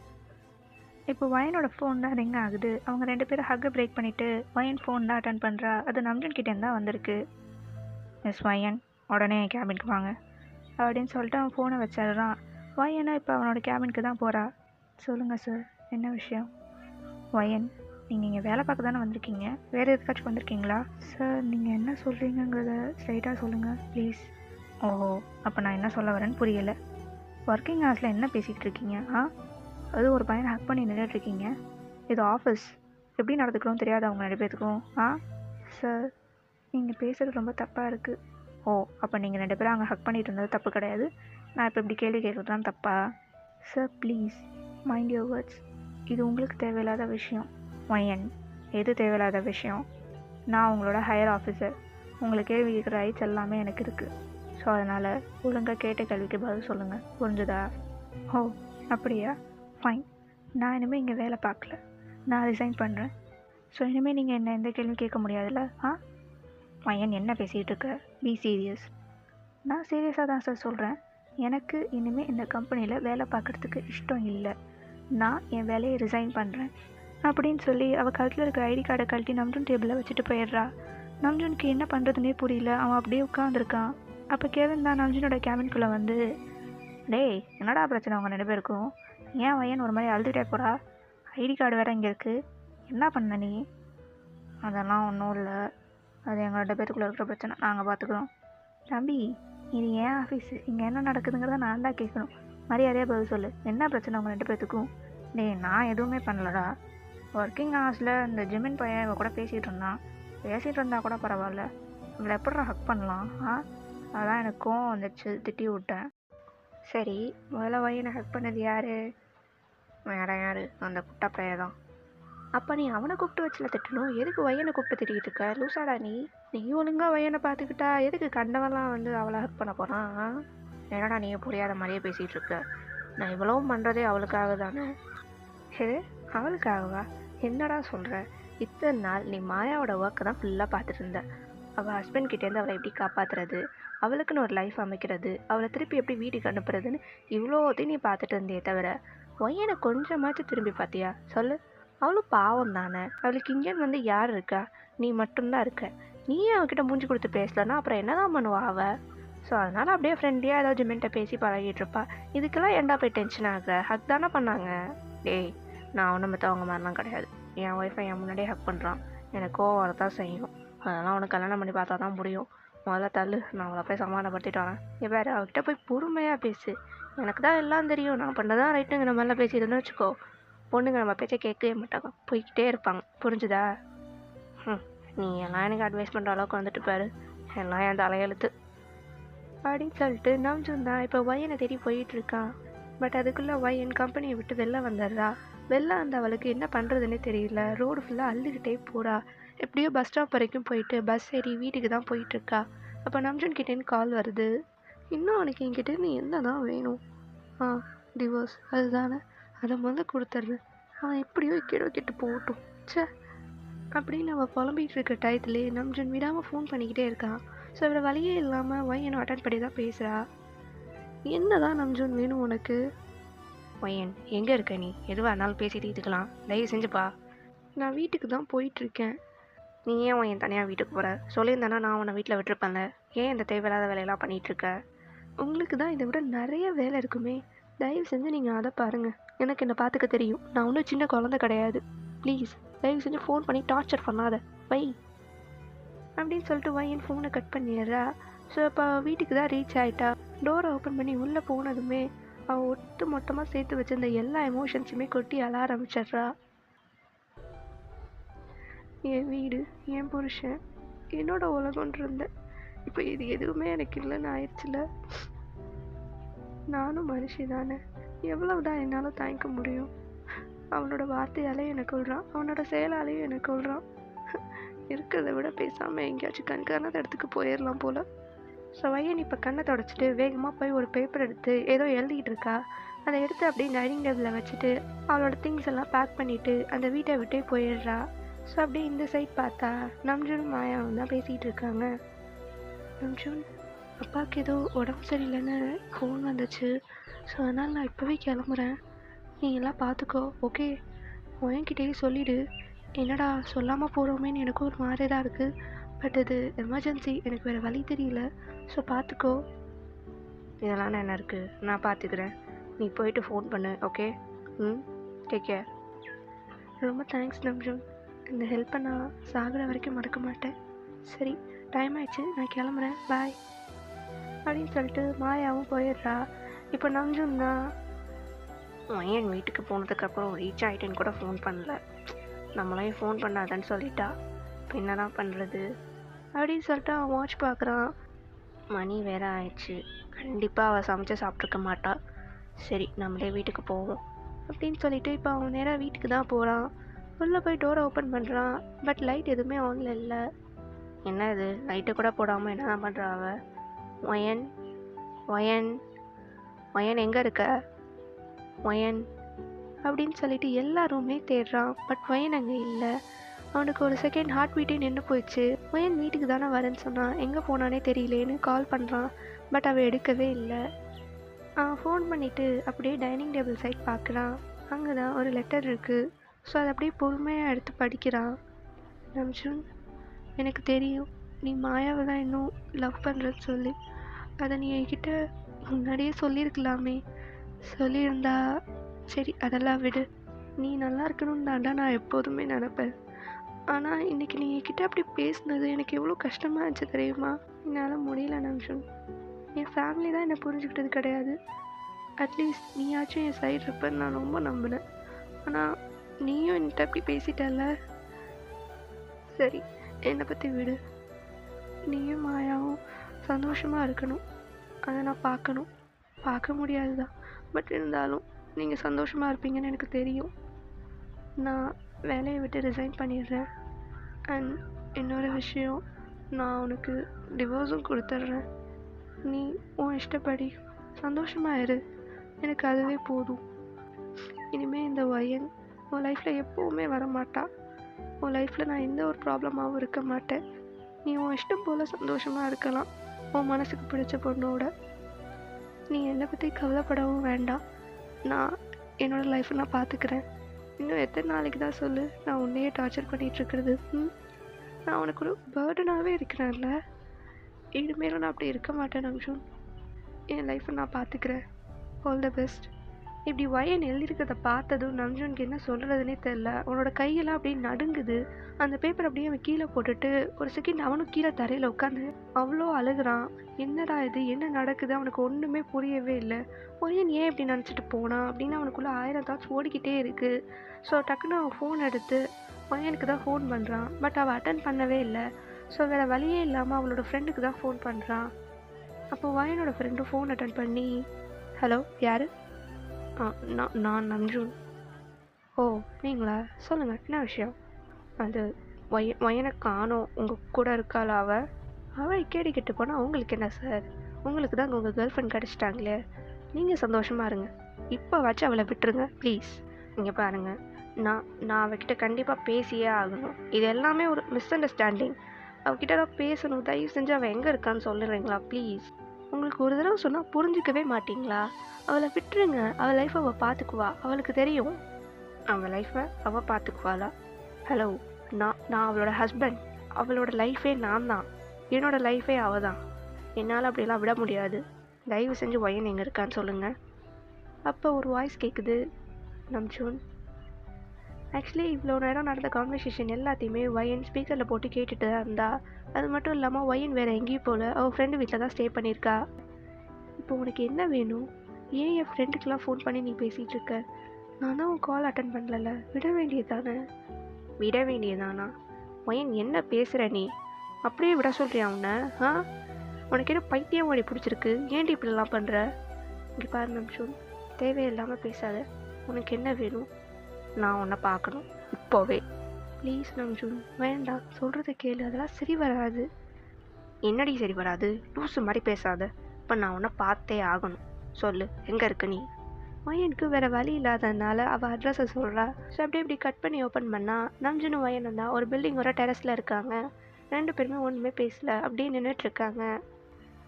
இப்போ வயனோட ஃபோன் தான் ரிங் ஆகுது. அவங்க 2 பேரும் ஹக்கை பிரேக் பண்ணிவிட்டு வயன் ஃபோன் தான் அட்டன் பண்ணுறா. அது நம்ஜன் கிட்டேருந்து தான் வந்திருக்கு. மிஸ் வயன், உடனே என் கேபினுக்கு வாங்க அப்படின்னு சொல்லிட்டு அவன் ஃபோனை வச்சிடுறான். வயனா இப்போ அவனோட கேபினுக்கு தான் போகிறா. சொல்லுங்கள் சார், என்ன விஷயம்? வயன், நீங்கள் இங்கே வேலை பார்க்க தானே வந்திருக்கீங்க, வேறு எதுக்காச்சும் வந்திருக்கீங்களா? சார், நீங்கள் என்ன சொல்கிறீங்கிறத ஸ்ட்ரைட்டாக சொல்லுங்கள் ப்ளீஸ். ஓஹோ, அப்போ நான் என்ன சொல்ல வரேன்னு புரியலை. ஒர்க்கிங் ஹவர்ஸில் என்ன பேசிக்கிட்டு இருக்கீங்க? அது ஒரு பையனை ஹக் பண்ணி நின்றுட்டுருக்கீங்க. இது ஆஃபீஸ், எப்படி நடந்துக்கணும்னு தெரியாது அவங்க 2 பேத்துக்கும். சார், நீங்கள் பேசுகிறது ரொம்ப தப்பாக இருக்குது. ஓ, அப்போ நீங்கள் 2 பேரும் அங்கே ஹக் பண்ணிட்டு இருந்தது தப்பு கிடையாது. நான் இப்போ இப்படி கேள்வி கேட்குறது தான் தப்பா? Sir please mind your words. இது உங்களுக்கு தேவையில்லாத விஷயம். வயன், எது தேவையில்லாத விஷயம்? நான் உங்களோட ஹையர் ஆஃபீஸர். உங்களுக்கு கேள்வி கேட்குற ரைட்ஸ் எல்லாமே எனக்கு இருக்குது. ஸோ அதனால் ஒழுங்காக கேட்ட கேள்விக்கு பதில் சொல்லுங்கள், புரிஞ்சுதா? ஓ அப்படியா, ஃபைன். நான் இனிமேல் இங்கே வேலை பார்க்கல, நான் ரிசைன் பண்ணுறேன். ஸோ இனிமேல் நீங்கள் என்ன எந்த கேள்வியும் கேட்க முடியாதுல்ல? வயன், என்ன பேசிகிட்டு இருக்க? Be serious. நான் சீரியஸாக தான் சார் சொல்கிறேன். எனக்கு இனிமேல் இந்த கம்பெனியில் வேலை பார்க்குறதுக்கு இஷ்டம் இல்லை. நான் என் வேலையை ரிசைன் பண்ணுறேன் அப்படின்னு சொல்லி அவள் கழுத்தில் இருக்கிற ஐடி கார்டை கழட்டி நம்ஜன் டேபிளில் வச்சுட்டு போயிடுறா. நம்ஜனுக்கு என்ன பண்ணுறதுனே புரியல. அவன் அப்படியே உட்காந்துருக்கான். அப்போ கேவின் தான் நம்ஜனோட கேபின்குள்ளே வந்து, டேய் என்னடா பிரச்சனை அவங்க 2 பேருக்கும்? ஏன் வயன் ஒரு மாதிரி அழுதுகிட்டே போகிறா? ஐடி கார்டு வேறு இங்கே இருக்குது, என்ன பண்ண நீ? அதெல்லாம் ஒன்றும் இல்லை, அது எங்கள் 2 பேருக்குள்ளே இருக்கிற பிரச்சனை, நாங்கள் பார்த்துக்குறோம். தம்பி, இது ஏன் ஆஃபீஸு, இங்கே என்ன நடக்குதுங்கிறத நான் தான் கேட்கணும். மரியாதையாக பதில் சொல்லு, என்ன பிரச்சனை அவங்க 2 பேர்த்துக்கும்? டேய், நான் எதுவுமே பண்ணலடா. ஒர்க்கிங் ஹவர்ஸில் இந்த ஜிமின் பையன் இவ கூட பேசிகிட்டு இருந்தால் கூட பரவாயில்ல, இவளை எப்படா ஹக் பண்ணலாம்? அதான் எனக்கு கோவம் வந்துடுச்சு, திட்டி விட்டேன். சரி, முதல்ல வயனை ஹக் பண்ணது யார்? வேற யார்? அந்த குட்டா பையன் தான். அப்போ நீ அவனை கூப்பிட்டு வச்சுல திட்டணும், எதுக்கு வயனை கூப்பிட்டு திட்டிகிட்டு இருக்க? லூசாடா நீ ஒழுங்காக வயனை பார்த்துக்கிட்டா எதுக்கு கண்டவெல்லாம் வந்து அவளை ஹக் பண்ண போகிறான்? என்னடா நீ புரியாத மாதிரியே பேசிகிட்டு இருக்க? நான் இவ்வளவும் பண்ணுறதே அவளுக்காக தானே. சரி, அவளுக்காகவா? என்னடா சொல்கிற? இத்தனை நாள் நீ மாயாவோட ஒர்க்கை தான் ஃபுல்லாக பார்த்துட்டு இருந்த. அவள் ஹஸ்பண்ட் கிட்டேருந்து அவளை எப்படி காப்பாற்றுறது, அவளுக்குன்னு ஒரு லைஃப் அமைக்கிறது, அவளை திருப்பி எப்படி வீட்டுக்கு அனுப்புறதுன்னு இவ்வளோத்தையும் நீ பார்த்துட்டு இருந்தே தவிர ஒய்யனை கொஞ்சமாச்சும் திரும்பி பார்த்தியா? சொல்லு. அவளும் பாவம் தானே. அவளுக்கு இங்கேன்னு வந்து யார் இருக்கா? நீ மட்டும்தான் இருக்க. நீயே அவகிட்ட மூஞ்சி கொடுத்து பேசலன்னா அப்புறம் என்னதான் பண்ணுவா அவள்? ஸோ அதனால் அப்படியே ஃப்ரெண்ட்லியாக ஏதாவது ஜிமெண்ட்டை பேசி பழகிட்டு இருப்பா. இதுக்கெல்லாம் ஏன்டா போய் டென்ஷன் ஆகுற? ஹக் தானே பண்ணாங்க. டேய், நான் ஒன்றும் மற்றவங்க மாதிரிலாம் கிடையாது. என் ஒய்ஃபை என் முன்னாடியே ஹக் பண்ணுறான், எனக்கு கோவம் வரதான் செய்யும். அதெல்லாம் அவனுக்கு கல்யாணம் பண்ணி பார்த்தா தான் முடியும். முதல்ல தள்ளு, நான் அவளை போய் சமாதானப்படுத்திட்டு வரேன். வேறு அவகிட்ட போய் பொறுமையாக பேசு. எனக்கு தான் எல்லாம் தெரியும், நான் பண்ணதான் ரைட்டுங்கிற மாதிரிலாம் பேசிடுன்னு வச்சுக்கோ, பொண்ணுங்க நம்ம பேச்சை கேட்கவே மாட்டாங்க, போய்கிட்டே இருப்பாங்க, புரிஞ்சுதா? நீ எல்லாம் எனக்கு அட்வைஸ் பண்ணுற அளவுக்கு வந்துட்டு பாரு, எல்லாம் என் தலையெழுத்து அப்படின்னு சொல்லிட்டு நம்ஜன் தான் இப்போ வயனை தேடி போயிட்டுருக்கான். பட் அதுக்குள்ளே வயன் கம்பெனியை விட்டு வெளில வந்துடுறா. வெளில வந்து அவளுக்கு என்ன பண்ணுறதுன்னே தெரியல. ரோடு ஃபுல்லாக அள்ளிக்கிட்டே போகிறா. எப்படியோ பஸ் ஸ்டாப் வரைக்கும் போயிட்டு பஸ் ஏறி வீட்டுக்கு தான் போயிட்டுருக்கா. அப்போ நம்ஜன் கிட்டேன்னு கால் வருது. இன்னும் அவனுக்கு என்கிட்டேருந்து என்ன தான் வேணும்? டிவோர்ஸ் அதுதானே, அதை முதல்ல கொடுத்துட்றேன், அவன் எப்படியோ கெட்டு போகட்டும் சே அப்படின்னு அவள் புலம்பிகிட்டு இருக்க டயத்துலேயே நம்ஜன் விடாமல் ஃபோன் பண்ணிக்கிட்டே இருக்கான். ஸோ அவளை வழியே இல்லாமல் வயனை அட்டன் பண்ணி தான் பேசுகிறா. என்ன தான் நம்ஜன் வேணும் உனக்கு? வயன், எங்கே இருக்க நீ? எதுவாக இருந்தாலும் பேசிட்டு இதுக்கலாம், தயவு செஞ்சுப்பா. நான் வீட்டுக்கு தான் போயிட்டுருக்கேன். நீ ஏன் வயன் தனியாக வீட்டுக்கு போகிற? சொல்லியிருந்தேன்னா நான் உன்னை வீட்டில் விட்டுருப்பேன்ல, ஏன் இந்த தேவையில்லாத வேலையெல்லாம் பண்ணிகிட்ருக்க? உங்களுக்கு தான் இதை விட நிறைய வேலை இருக்குமே, தயவு செஞ்சு நீங்கள் அதை பாருங்கள். எனக்கு என்னை பார்த்துக்க தெரியும், நான் ஒன்றும் சின்ன குழந்தை கிடையாது. ப்ளீஸ் தயவு செஞ்சு ஃபோன் பண்ணி டார்ச்சர் பண்ணாத வை அப்படின்னு சொல்லிட்டு வயன் ஃபோனை கட் பண்ணிடுறா. ஸோ இப்போ வீட்டுக்கு தான் ரீச் ஆகிட்டா. டோரை ஓப்பன் பண்ணி உள்ளே போனதுமே அவள் ஒட்டு மொத்தமாக சேர்த்து வச்சிருந்த எல்லா எமோஷன்ஸுமே கொட்டி அழ ஆரம்பிச்சிட்றா. என் வீடு, என் புருஷன், என்னோட உலகம்னு இருந்தேன், இப்போ இது எதுவுமே எனக்கு இல்லைன்னு ஆயிடுச்சுல. நானும் மனுஷி தானே, எவ்வளவுதான் என்னால் தாங்கிக்க முடியும்? அவனோட வார்த்தையாலே என்னை கொள்கிறான், அவனோட செயலாலேயும் என்னை கொள்கிறான். இருக்கிறத விட பேசாமல் எங்கேயாச்சும் கண்காணாத இடத்துக்கு போயிடலாம் போல். ஸோ வயன் இப்போ கண்ணை தொடச்சிட்டு வேகமாக போய் ஒரு பேப்பர் எடுத்து ஏதோ எழுதிக்கிட்டு இருக்கா. அதை எடுத்து அப்படியே டைனிங் டேபிளில் வச்சுட்டு அவளோட திங்ஸ் எல்லாம் பேக் பண்ணிவிட்டு அந்த வீட்டை விட்டே போயிடுறா. ஸோ அப்படியே இந்த சைட் பார்த்தா நம்ஜூனும் மாயாவும் தான் பேசிகிட்டு இருக்காங்க. நம்ஜூன், அப்பாவுக்கு ஏதோ உடம்பு சரியில்லைன்னு ஃபோன் வந்துச்சு. ஸோ அதனால் நான் இப்போவே கிளம்புறேன். நீங்களாம் பார்த்துக்கோ, ஓகே? என்கிட்டயே சொல்லிவிடு. என்னடா சொல்லாமல் போகிறோமேன்னு எனக்கும் ஒரு மாதிரி தான் இருக்குது. பட் இது எமர்ஜென்சி, எனக்கு வேறு வழி தெரியல. ஸோ பார்த்துக்கோ. இதெல்லாம் என்ன இருக்குது, நான் பார்த்துக்கிறேன். நீ போயிட்டு ஃபோன் பண்ணு, ஓகே? Take care. ரொம்ப தேங்க்ஸ் நம்ஜூன். இந்த ஹெல்ப்பை நான் சாகிற வரைக்கும் மறக்க மாட்டேன். சரி, டைம் ஆயிடுச்சு, நான் கிளம்புறேன், பாய் அப்படின்னு சொல்லிட்டு மாயாவும் போயிடுறா. இப்போ நம்ஜூன் தான் என் வீட்டுக்கு போனதுக்கப்புறம் ரீச் ஆகிட்டேன்னு கூட ஃபோன் பண்ணல. நம்மளையும் ஃபோன் பண்ணாதான்னு சொல்லிட்டா. இப்போ என்ன தான் பண்ணுறது அப்படின்னு சொல்லிட்டு அவன் வாட்ச் பார்க்குறான். மணி வேற ஆயிடுச்சு. கண்டிப்பாக அவள் சமைச்சு சாப்பிட்ருக்க மாட்டா. சரி, நம்மளே வீட்டுக்கு போவோம் அப்படின்னு சொல்லிட்டு இப்போ அவன் நேராக வீட்டுக்கு தான் போகிறான். உள்ளே போய் டோரை ஓப்பன் பண்ணுறான். பட் லைட் எதுவுமே ஆனில் இல்லை. என்ன இது, லைட்டை கூட போடாமல் என்ன தான் பண்ணுறா அவள்? ஒயன் ஒயன் ஒயன் எங்கே இருக்க? ஒயன் அப்படின்னு சொல்லிட்டு எல்லா ரூமே தேடுறான். பட் ஒயன் அங்கே இல்லை. அவனுக்கு ஒரு செகண்ட் ஹார்ட் பீட்டே நின்று போயிடுச்சு. ஒயன் வீட்டுக்கு தானே வரேன்னு சொன்னான், எங்கே போனானே தெரியலேன்னு கால் பண்ணுறான். பட் அவள் எடுக்கவே இல்லை. அவன் ஃபோன் பண்ணிவிட்டு அப்படியே டைனிங் டேபிள் சைட் பார்க்குறான். அங்கே தான் ஒரு லெட்டர் இருக்குது. ஸோ அதை அப்படியே பொறுமையாக எடுத்து படிக்கிறான். நம்ஜூன், எனக்கு தெரியும் நீ மாயாவை தான் இன்னும் லவ் பண்ணுறன்னு சொல்லி. அதை நீ என்கிட்ட முன்னாடியே சொல்லியிருக்கலாமே. சொல்லியிருந்தா சரி, அதெல்லாம் விடு. நீ நல்லா இருக்கணும்னு தாண்டா நான் எப்போதுமே நினப்பேன். ஆனால் இன்றைக்கி நீ என்கிட்ட அப்படி பேசுனது எனக்கு எவ்வளோ கஷ்டமாக இருந்துச்சு தெரியுமா? என்னால் முடியல நம்ஜூன். என் ஃபேமிலி தான் என்னை புரிஞ்சுக்கிட்டது கிடையாது. அட்லீஸ்ட் நீயாச்சும் என் சைடு இருப்பேன்னு நான் ரொம்ப நம்பினேன். ஆனால் நீயும் என்கிட்ட அப்படி பேசிட்டல்ல. சரி, என்னை பற்றி விடு. நீயும் மாயாவும் சந்தோஷமாக இருக்கணும், அதை நான் பார்க்கணும். பார்க்க முடியாது தான், பட் இருந்தாலும் நீங்கள் சந்தோஷமாக இருப்பீங்கன்னு எனக்கு தெரியும். நான் வேலையை விட்டு ரிசைன் பண்ணிடுறேன். அண்ட் இன்னொரு விஷயம், நான் உனக்கு டிவோர்ஸும் கொடுத்துட்றேன். நீ உன் இஷ்டப்படி சந்தோஷமாக இரு, எனக்கு அதுவே போதும். இனிமேல் இந்த ஒயன் உன் லைஃப்பில் எப்போவுமே வரமாட்டா. உன் லைஃப்பில் நான் எந்த ஒரு ப்ராப்ளமாகவும் இருக்க மாட்டேன். நீ உன் இஷ்டம் போல் சந்தோஷமாக இருக்கலாம் உன் மனசுக்கு பிடிச்ச பொண்ணோட. நீ என்னை பற்றி கவலைப்படவும் வேண்டாம். நான் என்னோடய லைஃப்பை நான் பார்த்துக்கிறேன். இன்னும் எத்தனை நாளைக்கு தான் சொல்லு நான் உன்னையே டார்ச்சர் பண்ணிகிட்ருக்கிறது? நான் உனக்கு ஒரு பேர்டனாகவே இருக்கிறேன்ல. இனிமேலும் நான் அப்படி இருக்க மாட்டேன் நம்ஜூன். என் லைஃப்பை நான் பார்த்துக்கிறேன். All the best. இப்படி ஒயன் எழுதியிருக்கிறத பார்த்ததும் நம்ஜூனுக்கு என்ன சொல்கிறதுனே தெரில. அவனோட கையெல்லாம் அப்படியே நடுங்குது. அந்த பேப்பர் அப்படியே அவன் கீழே போட்டுட்டு ஒரு செகண்ட் அவனும் கீழே தரையில் உட்காந்து அவ்வளோ அழுகிறான். என்னடா இது, என்ன நடக்குது, அவனுக்கு ஒன்றுமே புரியவே இல்லை. ஒயன் ஏன் இப்படி நினச்சிட்டு போனான் அப்படின்னு அவனுக்குள்ளே 1000 தாட்ஸ் ஓடிக்கிட்டே இருக்குது. ஸோ டக்குன்னு அவன் ஃபோன் எடுத்து ஒயனுக்கு தான் ஃபோன் பண்ணுறான். பட் அவள் அட்டன் பண்ணவே இல்லை. ஸோ வேறு வழியே இல்லாமல் அவளோட ஃப்ரெண்டுக்கு தான் ஃபோன் பண்ணுறான். அப்போ ஒயனோட ஃப்ரெண்டும் ஃபோன் அட்டன் பண்ணி, ஹலோ, யார்? நான் நம்ஜூன். ஓ, நீங்களா? சொல்லுங்கள், என்ன விஷயம்? அது ஒயனை காணோம், உங்கள் கூட இருக்காளா அவள் கேட்டு போனால் உங்களுக்கு என்ன சார்? உங்களுக்கு தான் உங்கள் கேர்ள் ஃப்ரெண்ட் கிடச்சிட்டாங்களே, நீங்கள் சந்தோஷமாக இருங்க. இப்போ வச்சு அவளை விட்டுருங்க ப்ளீஸ். இங்கே பாருங்கள், நான் அவகிட்ட கண்டிப்பாக பேசியே ஆகணும். இது எல்லாமே ஒரு மிஸ் அண்டர்ஸ்டாண்டிங். அவகிட்ட தான் பேசணும். தயவு செஞ்சு அவள் எங்கே இருக்கான்னு சொல்லுறீங்களா ப்ளீஸ்? உங்களுக்கு ஒரு தடவை சொன்னால் புரிஞ்சிக்கவே மாட்டிங்களா? அவளை விட்டுருங்க. அவள் லைஃப்பை அவள் பார்த்துக்குவா. அவளுக்கு தெரியும் அவள் லைஃப்பை அவள் பார்த்துக்குவாளா? ஹலோ, நான் அவளோட ஹஸ்பண்ட். அவளோட லைஃபே நான் தான். என்னோடய லைஃபே அவள் தான். என்னால் அப்படியெல்லாம் விட முடியாது. தயவு செஞ்சு ஒயன் எங்கே இருக்கான்னு சொல்லுங்கள். அப்போ ஒரு வாய்ஸ் கேட்குது, நம்ஜூன். ஆக்சுவலி இவ்வளோ நேரம் நடந்த கான்வர்சேஷன் எல்லாத்தையுமே ஒயன் ஸ்பீக்கரில் போட்டு கேட்டுட்டு தான் இருந்தா. அது மட்டும் இல்லாமல் ஒயன் வேறு எங்கேயும் போல் அவள் ஃப்ரெண்டு வீட்டில் தான் ஸ்டே பண்ணியிருக்கா. இப்போ உனக்கு என்ன வேணும்? ஏன் என் ஃப்ரெண்டுக்கெலாம் ஃபோன் பண்ணி நீ பேசிகிட்டு இருக்க? நான் தான் உன் கால் அட்டன் பண்ணல. விட வேண்டியதானே? விட வேண்டியதானா? ஒயன் என்ன பேசுகிற நீ? அப்படியே விட சொல்கிறியா உன்னை? உனக்கு என்ன பைத்தியம் ஓடி பிடிச்சிருக்கு? ஏன்டி இப்படிலாம் பண்ணுற? இங்கே பாரு நம்ஜூன், தேவையில்லாமல் பேசாத. உனக்கு என்ன வேணும்? நான் உன்னை பார்க்கணும் இப்போவே. ப்ளீஸ் நம்ஜூன், வேண்டாம், சொல்கிறத கேளு. அதெல்லாம் சரி வராது. என்னடி சரி வராது? லூசு மாதிரி பேசாத. இப்போ நான் உன்னை பார்த்தே ஆகணும். சொல்லு, எங்கே இருக்க நீ? வயனுக்கு வேறு வழி இல்லாததுனால அவள் அட்ரஸை சொல்கிறா. ஸோ அப்படியே இப்படி கட் பண்ணி ஓப்பன் பண்ணால் நம்ஜனும் வயனும் தான் ஒரு பில்டிங்கோட டெரஸில் இருக்காங்க. 2 பேருமே ஒன்றுமே பேசல, அப்படியே நின்றுட்டுருக்காங்க.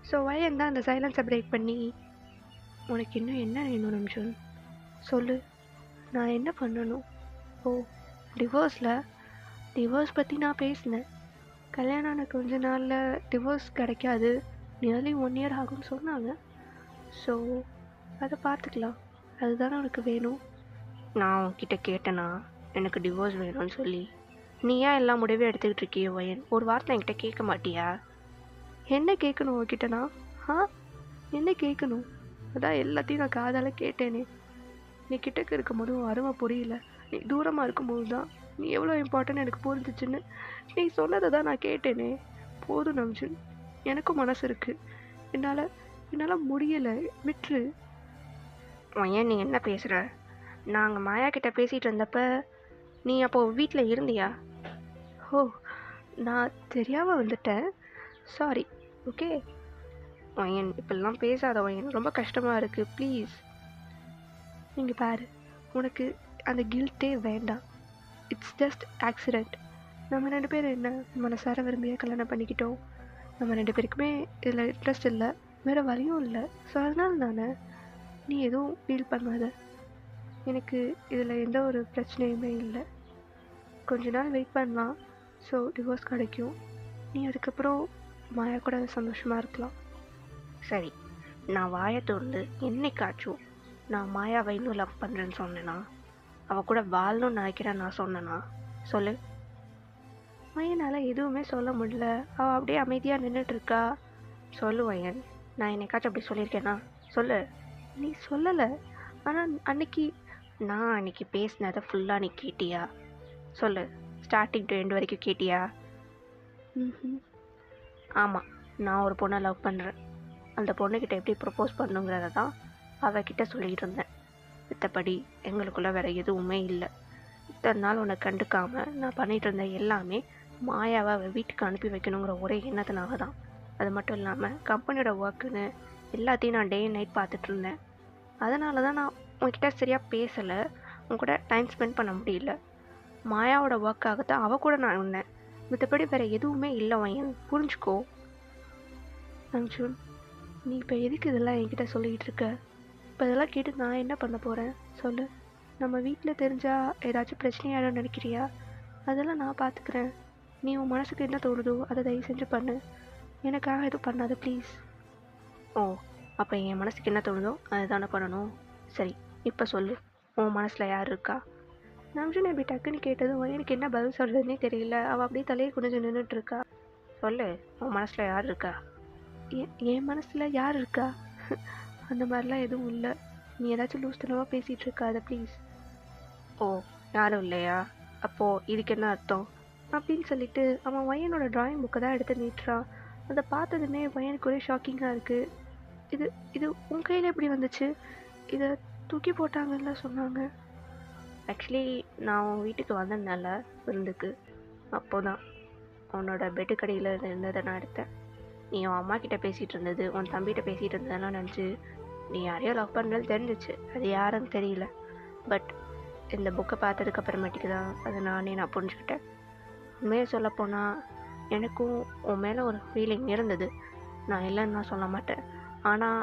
ஸோ வயன் தான் அந்த சைலன்ஸை பிரேக் பண்ணி, உனக்கு இன்னும் என்ன வேணும் நம்ஜன், சொல்லு, நான் என்ன பண்ணணும்? ஓ, டிவோர்ஸ் பற்றி நான் பேசினேன். கல்யாணம் ஆன கொஞ்ச நாளில் டிவோர்ஸ் கிடைக்காது, நியர்லி 1 இயர் ஆகும்னு சொன்னாங்க. ஸோ அதை பார்த்துக்கலாம், அதுதானே உனக்கு வேணும். நான் உன்கிட்ட கேட்டேனா எனக்கு டிவோர்ஸ் வேணும்னு சொல்லி? நீ ஏன் எல்லா முடிவும் எடுத்துக்கிட்டு இருக்கிய வயன்? ஒரு வார்த்தை என்கிட்ட கேட்க மாட்டியா? என்ன கேட்கணும் உன்கிட்டனா? என்ன கேட்கணும்? அதான் எல்லாத்தையும் நான் காதால் கேட்டேனே. நீ கிட்டக்க இருக்கும் போது உன் அருமை புரியல, நீ தூரமாக இருக்கும்போது தான் நீ எவ்வளோ இம்பார்ட்டன்ட் எனக்கு புரிஞ்சிச்சுன்னு நீ சொன்னதை தான் நான் கேட்டேனே. போதும் நம்ஜன், எனக்கும் மனசு இருக்குது, என்னால் முடியலை, விட்டுரு. ஏன் நீ என்ன பேசுகிற? நாங்கள் மாயா கிட்ட பேசிகிட்டு இருந்தப்ப நீ அப்போது வீட்டில் இருந்தியா? ஓ, நான் தெரியாமல் வந்துட்டேன், சாரி. ஓகே வயன், இப்பெல்லாம் பேசாத வயன், ரொம்ப கஷ்டமாக இருக்குது, ப்ளீஸ். நீங்கள் பாரு, உனக்கு அந்த கில்ட்டே வேண்டாம். It's just accident. நம்ம 2 பேரும் என்ன மனசார விரும்பியாக கல்யாணம் பண்ணிக்கிட்டோம். நம்ம 2 பேருக்குமே இதில் இன்ட்ரெஸ்ட் இல்லை, வேறு வழியும் இல்லை. ஸோ அதனால தானே. நீ எதுவும் ஃபீல் பண்ணாத, எனக்கு இதில் எந்த ஒரு பிரச்சனையுமே இல்லை. கொஞ்ச நாள் வெயிட் பண்ணலாம், ஸோ டிவோர்ஸ் கிடைக்கும். நீ அதுக்கப்புறம் மாயா கூட சந்தோஷமாக இருக்கலாம். சரி, நான் வாயை திறந்து என்னைக்காச்சும் நான் மாயாவை இன்னும் லவ் பண்ணுறேன்னு சொன்னேன்னா, அவள் கூட வாழணும்னு நினைக்கிறேன் நான் சொன்னேன்னா? சொல்லு. வயனால் எதுவுமே சொல்ல முடியல, அவள் அப்படியே அமைதியாக நின்றுட்டுருக்கா. சொல்லு வயன், நான் என்னைக்காச்சும் அப்படி சொல்லியிருக்கேனா? சொல்லு. நீ சொல்லலை, ஆனால் நான் அன்னைக்கு பேசினதை ஃபுல்லாக நீ கேட்டியா? சொல்லு, ஸ்டார்டிங் டு எண்ட் வரைக்கும் கேட்டியா? ஆமாம், நான் ஒரு பொண்ணை லவ் பண்ணுறேன். அந்த பொண்ணுக்கிட்ட எப்படி ப்ரப்போஸ் பண்ணுங்கிறத தான் அவகிட்ட சொல்லிகிட்டு இருந்தேன். மற்றபடி எங்களுக்குள்ளே வேறு எதுவுமே இல்லை. இத்தனை நாள் உன்னை கண்டுக்காமல் நான் பண்ணிகிட்டு இருந்த எல்லாமே மாயாவை அவள் வீட்டுக்கு அனுப்பி வைக்கணுங்கிற ஒரே எண்ணத்தினால தான். அது மட்டும் இல்லாமல் கம்பெனியோட ஒர்க்குன்னு எல்லாத்தையும் நான் டே அண்ட் நைட் பார்த்துட்டு இருந்தேன். அதனால தான் நான் உன்கிட்ட சரியாக பேசலை, உன் கூட டைம் ஸ்பெண்ட் பண்ண முடியல. மாயாவோட ஒர்க்காகத்தான் அவள் கூட நான் இருந்தேன், மற்றபடி வேறு எதுவுமே இல்லை வயன், புரிஞ்சுக்கோ. அர்ஜுன், நீ இப்போ எதுக்கு இதெல்லாம் என்கிட்ட சொல்லிக்கிட்டு இருக்க? இப்போ இதெல்லாம் கேட்டு நான் என்ன பண்ண போகிறேன் சொல்லு. நம்ம வீட்டில் தெரிஞ்சால் ஏதாச்சும் பிரச்சனையாடும் நினைக்கிறியா? அதெல்லாம் நான் பார்த்துக்கிறேன். நீ உன் மனசுக்கு என்ன தோணுதோ அதை தயவு செஞ்சு பண்ணு, எனக்காக எதுவும் பண்ணாத ப்ளீஸ். ஓ, அப்போ என் மனசுக்கு என்ன தோணுதோ அதை தானே பண்ணணும். சரி, இப்போ சொல்லு, உன் மனசில் யார் இருக்கா? நம்ஜன் இப்படி டக்குன்னு கேட்டதும் எனக்கு என்ன பதில் சொல்கிறதுனே தெரியல. அவள் அப்படியே தலையை குனிஞ்சு நின்றுட்டுருக்கா. சொல்லு, உன் மனசில் யார் இருக்கா? என் மனசில் யார் இருக்கா? அந்த மாதிரிலாம் எதுவும் இல்லை. நீ ஏதாச்சும் லூஸ்தனமாக பேசிகிட்டு இருக்காத ப்ளீஸ். ஓ, யாரும் இல்லையா? அப்போது இதுக்கு என்ன அர்த்தம்? அப்படின்னு சொல்லிட்டு அவன் வயனோட ட்ராயிங் புக்கை தான் எடுத்து நீட்டுறான். அதை பார்த்ததுமே வயனுக்கு ஒரே ஷாக்கிங்காக இருக்குது. இது உன் கையில் எப்படி வந்துச்சு? இதை தூக்கி போட்டாங்கல்ல சொன்னாங்க. ஆக்சுவலி நான் உன் வீட்டுக்கு வந்ததுனால விருந்துக்கு, அப்போ தான் உன்னோட பெட்டுக்கடியில் இருந்ததை நான் எடுத்தேன். நீ உன் அம்மா கிட்டே பேசிகிட்டு இருந்தது, உன் தம்பிகிட்ட பேசிகிட்டு இருந்ததெல்லாம் நினச்சி நீ யாரையோ லவ் பண்ணுறது தெரிஞ்சிச்சு. அது யாருன்னு தெரியல, பட் இந்த புக்கை பார்த்ததுக்கு அப்புறமேட்டுக்கு தான் அதை நான் புரிஞ்சுக்கிட்டேன். உண்மையை சொல்லப்போனால் எனக்கும் உன் மேலே ஒரு ஃபீலிங் இருந்தது, நான் இல்லைன்னு நான் சொல்ல மாட்டேன். ஆனால்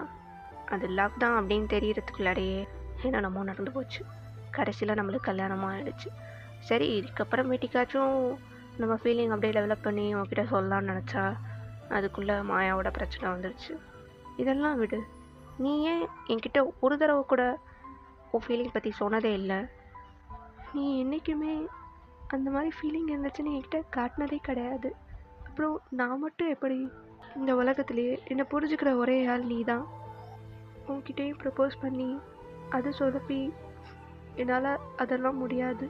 அது லவ் தான் அப்படின்னு தெரியறதுக்குள்ளாரையே என்னென்னமோ நடந்து போச்சு. கடைசியில் நம்மளுக்கு கல்யாணமாக ஆகிடுச்சு. சரி, இதுக்கப்புறமேட்டிக்காச்சும் நம்ம ஃபீலிங் அப்படியே டெவலப் பண்ணி உன்கிட்ட சொல்லலான்னு நினச்சா அதுக்குள்ளே மாயாவோட பிரச்சனை வந்துடுச்சு. இதெல்லாம் விடு, நீ ஏன் என்கிட்ட ஒரு தடவை கூட உன் ஃபீலிங் பற்றி சொன்னதே இல்லை? நீ என்றைக்குமே அந்த மாதிரி ஃபீலிங் இருந்துச்சுன்னு என்கிட்ட காட்டினதே கிடையாது. அப்புறம் நான் மட்டும் எப்படி? இந்த உலகத்துலேயே என்னை புரிஞ்சுக்கிற ஒரே ஆள் நீ தான். உன்கிட்டேயும் ப்ரப்போஸ் பண்ணி அது சொதப்பி என்னால் அதெல்லாம் முடியாது.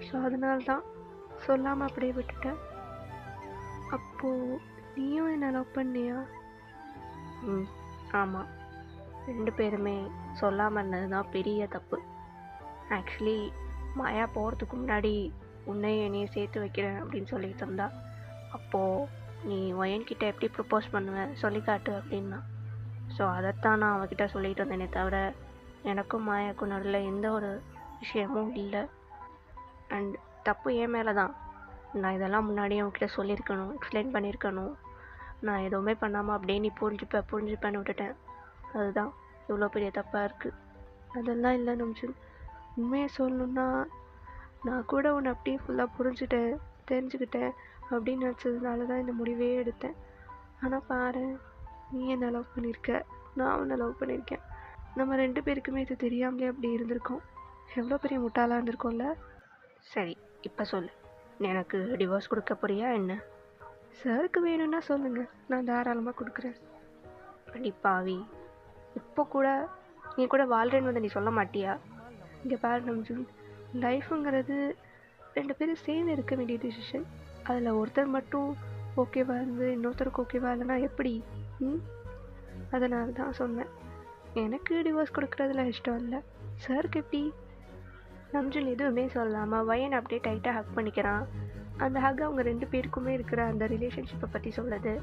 ஸோ அதனால தான் சொல்லாமல் அப்படியே விட்டுட்டேன். அப்போது நீயும் என்ன லவ் பண்ணியா? ஆமாம், 2 பேருமே சொல்லாமல் இருந்தது தான் பெரிய தப்பு. ஆக்சுவலி மாயா போகிறதுக்கு முன்னாடி உன்னையும் என்னையும் சேர்த்து வைக்கிறேன் அப்படின்னு சொல்லிட்டு இருந்தா. அப்போது நீ வயன்கிட்ட எப்படி ப்ரப்போஸ் பண்ணுவேன் சொல்லி காட்டு அப்படின்னா. ஸோ அதைத்தான் நான் அவகிட்ட சொல்லிட்டு இருந்தேனே தவிர எனக்கும் மாயாக்கும் நடுவில் எந்த ஒரு விஷயமும் இல்லை. அண்ட் தப்பு என் மேலே தான். நான் இதெல்லாம் முன்னாடியே அவன்கிட்ட சொல்லியிருக்கணும், எக்ஸ்பிளைன் பண்ணியிருக்கணும். நான் எதுவுமே பண்ணாமல் அப்படியே நீ புரிஞ்சுப்பேன்னு விட்டுட்டேன். அதுதான் இவ்வளோ பெரிய தப்பாக இருக்குது. அதெல்லாம் இல்லை நம்ஜுன். உண்மையை சொல்லணுன்னா நான் கூட உன்னை அப்படியே ஃபுல்லாக புரிஞ்சுட்டேன், தெரிஞ்சுக்கிட்டேன் அப்படின்னு நினச்சதுனால தான் இந்த முடிவே எடுத்தேன். ஆனால் பாரு, நீ என்னை லவ் பண்ணியிருக்க, நான் உன்னை லவ் பண்ணியிருக்கேன். நம்ம 2 பேருக்குமே இது தெரியாமலே அப்படி இருந்திருக்கோம். எவ்வளோ பெரிய முட்டாளாக இருந்திருக்கோம்ல. சரி, இப்போ சொல்லு, நீ எனக்கு டிவோர்ஸ் கொடுக்க போறியா என்ன? சாருக்கு வேணும்னா சொல்லுங்கள், நான் தாராளமாக கொடுக்குறேன். அடிப்பாவி, இப்போ கூட நீ கூட வாழ்றேன்னு வந்து நீ சொல்ல மாட்டியா? இங்கே பாரு நம்ஜுன், லைஃபுங்கிறது 2 பேரும் சேர்ந்து இருக்க வேண்டிய டிசிஷன். அதில் ஒருத்தர் மட்டும் ஓகேவா இருந்து இன்னொருத்தருக்கு ஓகேவா இல்லைன்னா எப்படி? அதனால தான் சொன்னேன், எனக்கு டிவோர்ஸ் கொடுக்குறதுல இஷ்டம் இல்லை. சாருக்கு எப்படி? நம்ஜுன் எதுவுமே சொல்லாமல் வயன் அப்படியே டைட்டாக ஹக் பண்ணிக்கிறான். அந்த ஹக் அவங்க 2 பேருக்குமே இருக்கிற அந்த ரிலேஷன்ஷிப்பை பற்றி சொல்லுது.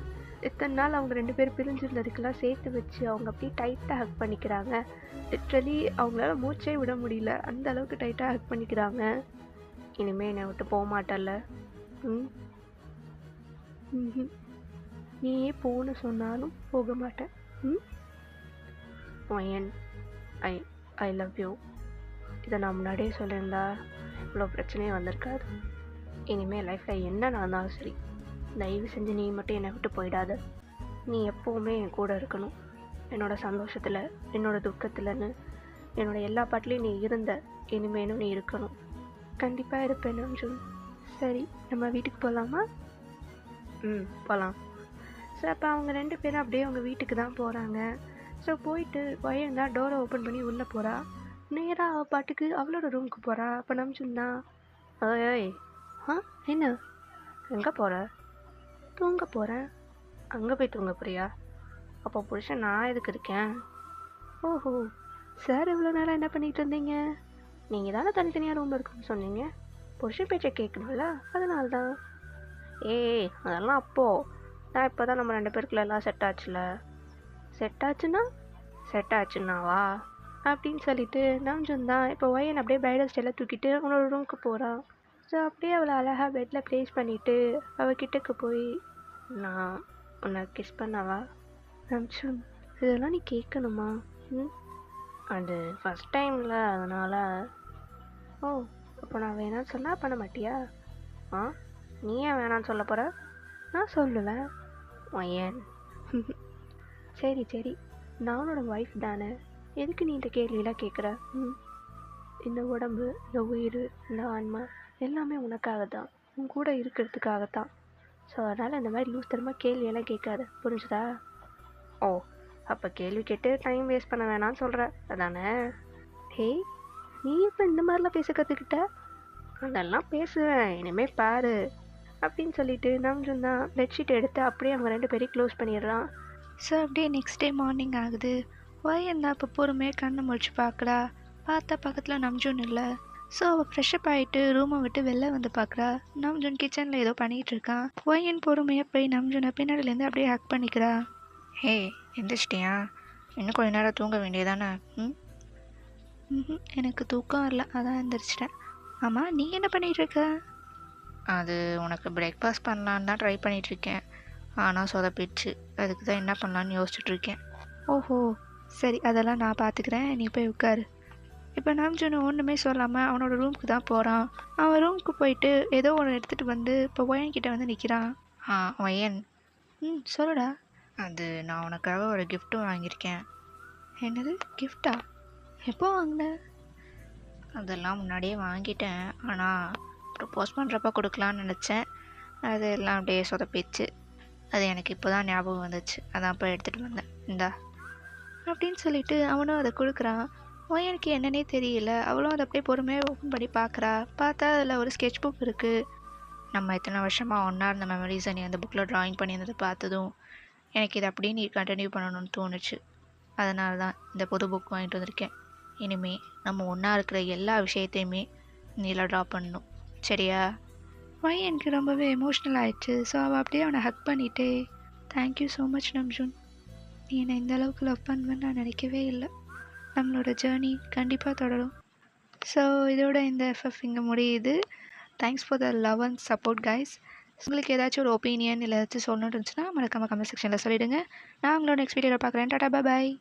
இத்தனை நாள் அவங்க 2 பேர் பிரிஞ்சிருந்ததுக்கெல்லாம் சேர்த்து வச்சு அவங்க அப்படியே டைட்டாக ஹக் பண்ணிக்கிறாங்க. லிட்ரலி அவங்களால மூச்சே விட முடியல, அந்த அளவுக்கு டைட்டாக ஹக் பண்ணிக்கிறாங்க. இனிமேல் என்னை விட்டு போக மாட்டல்ல? நீயே போன்னு சொன்னாலும் போக மாட்டேன். வயன், ஐ ஐ லவ் யூ. இதை நான் முன்னாடியே சொல்லியிருந்தா இவ்வளோ பிரச்சனையே வந்திருக்காது. இனிமேல் லைஃப்பில் என்ன நடந்தாலும் சரி, தயவு செஞ்சு நீ மட்டும் என்னை விட்டு போயிடாத. நீ எப்போவுமே என் கூட இருக்கணும். என்னோட சந்தோஷத்தில், என்னோட துக்கத்தில்னு, என்னோட எல்லா பாட்டிலையும் நீ இருந்த, இனிமேலும் நீ இருக்கணும். கண்டிப்பாக இருப்பேன் நம்ஜுன். சரி, நம்ம வீட்டுக்கு போகலாமா? போகலாம். ஸோ அப்போ அவங்க 2 பேரும் அப்படியே அவங்க வீட்டுக்கு தான் போகிறாங்க. ஸோ போயிட்டு வயன் தான் டோரை ஓப்பன் பண்ணி உள்ளே போகிறா. நேராக அவள் பாட்டுக்கு அவளோட ரூமுக்கு போகிறா. அப்போ நம்ஜுன் தான், ஓய் என்ன, எங்கே போகிற? தூங்க போகிறேன். அங்கே போய் தூங்க போறியா? அப்போ புருஷன் நான் எதுக்கு இருக்கேன்? ஓஹோ, சார் இவ்வளோ நேரம் என்ன பண்ணிகிட்டு இருந்தீங்க? நீங்கள் தானே தனித்தனியாக ரூம் இருக்குன்னு சொன்னீங்க. புருஷன் பேச்சை கேட்கணும்ல, அதனால தான். ஏய், அதெல்லாம் அப்போது. நான் இப்போ தான் நம்ம 2 பேருக்குள்ள எல்லாம் செட் ஆச்சுல. செட் ஆச்சுன்னாவா அப்படின்னு சொல்லிட்டு நம்ஜுன் தான் இப்போ வயன் அப்படியே பிரைடல் ஸ்டைலில் தூக்கிட்டு அவனோட ரூமுக்கு போகிறான். ஸோ அப்படியே அவளை அழகாக பெட்டில் ப்ளேஸ் பண்ணிவிட்டு அவகிட்டக்கு போய், நான் உன்னை கிஸ் பண்ணவா? நம்ஜுன், இதெல்லாம் நீ கேட்கணுமா? அது ஃபஸ்ட் டைமில், அதனால். ஓ, அப்போ நான் வேணான்னு சொன்னால் பண்ண மாட்டியா? நீ ஏன் வேணான்னு சொல்ல போகிற? நான் சொல்லுவேன். வயன், சரி, நான் உன்னோட ஒய்ஃப் தானே, எதுக்கு நீ இந்த கேள்வியெல்லாம் கேட்குற? இந்த உடம்பு, இந்த உயிர், இந்த ஆன்மா எல்லாமே உனக்காக தான், உன் கூட இருக்கிறதுக்காகத்தான். ஸோ அதனால் இந்த மாதிரி லூஸ் தரமாக கேள்வியெல்லாம் கேட்காத, புரிஞ்சுதா? ஓ, அப்போ கேள்வி கேட்டு டைம் வேஸ்ட் பண்ண வேணான்னு சொல்கிற அதானே? ஹேய், நீ இப்போ இந்த மாதிரிலாம் பேச கற்றுக்கிட்ட? அதெல்லாம் பேசுவேன், இனிமேல் பாரு அப்படின்னு சொல்லிட்டு நம்ஜுன் தான் பெட்ஷீட் எடுத்து அப்படியே அவங்க 2 பேரையும் க்ளோஸ் பண்ணிடுறான். ஸோ அப்படியே நெக்ஸ்ட் டே மார்னிங் ஆகுது. வயன் தான் இப்போ பொறுமையாக கண்ணை முடிச்சு பார்க்குறா. பார்த்தா பக்கத்தில் நம்ஜுன் இல்லை. ஸோ அவள் ஃப்ரெஷ்அப் ஆகிட்டு ரூமை விட்டு வெளில வந்து பார்க்குறா. நம்ஜுன் கிச்சனில் ஏதோ பண்ணிகிட்டு இருக்கான். வயன் பொறுமையாக போய் நம்ஜுனை பின்னாடிலேருந்து அப்படியே ஹக் பண்ணிக்கிறா. ஹே, எந்திரிச்சிட்டியா? இன்னும் கொஞ்ச நேரம் தூங்க வேண்டியதானே? எனக்கு தூக்கம் இல்லை, அதான் எந்திரிச்சிட்டேன். ஆமாம், நீ என்ன பண்ணிகிட்டு இருக்க? அது உனக்கு பிரேக்ஃபாஸ்ட் பண்ணலான்னு தான் ட்ரை பண்ணிகிட்ருக்கேன், ஆனால் சொதப்பிடுச்சு. அதுக்கு தான் என்ன பண்ணலான்னு யோசிச்சுட்ருக்கேன். ஓஹோ, சரி, அதெல்லாம் நான் பார்த்துக்கிறேன், நீ போய் உட்காரு. இப்போ நம்ஜுன் ஒன்றுமே சொல்லாமல் அவனோட ரூமுக்கு தான் போகிறான். அவன் ரூமுக்கு போயிட்டு ஏதோ ஒன்று எடுத்துகிட்டு வந்து இப்போ வயன்கிட்ட வந்து நிற்கிறான். வயன், சொல்லுடா. அது நான் உனக்காக ஒரு gift வாங்கியிருக்கேன். என்னது கிஃப்டா? எப்போ வாங்கின? அதெல்லாம் முன்னாடியே வாங்கிட்டேன், ஆனால் ப்ரப்போஸ் பண்ணுறப்ப கொடுக்கலான்னு நினச்சேன். அது எல்லாம் அப்படியே சொதப்பிடுச்சு. அது எனக்கு இப்போ தான் ஞாபகம் வந்துச்சு, அதான் இப்போ எடுத்துகிட்டு வந்தேன், இந்தா அப்படின்னு சொல்லிட்டு அவனும் அதை கொடுக்குறான். வயனுக்கு என்னன்னே தெரியல. அவளும் அதை அப்படியே பொறுமையாக ஓப்பன் பண்ணி பார்க்குறா. பார்த்தா அதில் ஒரு ஸ்கெட்ச் புக் இருக்குது. நம்ம இத்தனை வருஷமாக ஒன்றா இருந்த மெமரிஸை நீ அந்த புக்கில் ட்ராயிங் பண்ணியிருந்ததை பார்த்ததும் எனக்கு இதை அப்படியே நீ கண்டினியூ பண்ணணும்னு தோணுச்சு. அதனால தான் இந்த புது புக் வாங்கிட்டு வந்திருக்கேன். இனிமேல் நம்ம ஒன்றா இருக்கிற எல்லா விஷயத்தையுமே நீல ட்ரா பண்ணணும், சரியா? வயனுக்கு ரொம்பவே எமோஷ்னல் ஆயிடுச்சு. ஸோ அவள் அப்படியே அவனை ஹக் பண்ணிட்டே, தேங்க்யூ ஸோ மச் நம்ஜுன், நீ என்னை இந்த அளவுக்கு லவ் பண்ணுவேன்னு நான் நினைக்கவே இல்லை. நம்மளோட ஜேர்னி கண்டிப்பாக தொடரும். ஸோ இதோட இந்த எஃப்எஃப் இங்கே முடியுது. Thanks for the love and support guys. உங்களுக்கு ஏதாச்சும் ஒரு ஒப்பீனியன் இல்லை ஏதாச்சும் சொல்லணும்னு இருந்துச்சுன்னா மறக்காம கமெண்ட் செக்ஷனில் சொல்லிவிடுங்க. நான் உங்களோட நெக்ஸ்ட் வீடியோவில் பார்க்குறேன். டாடா பாய்.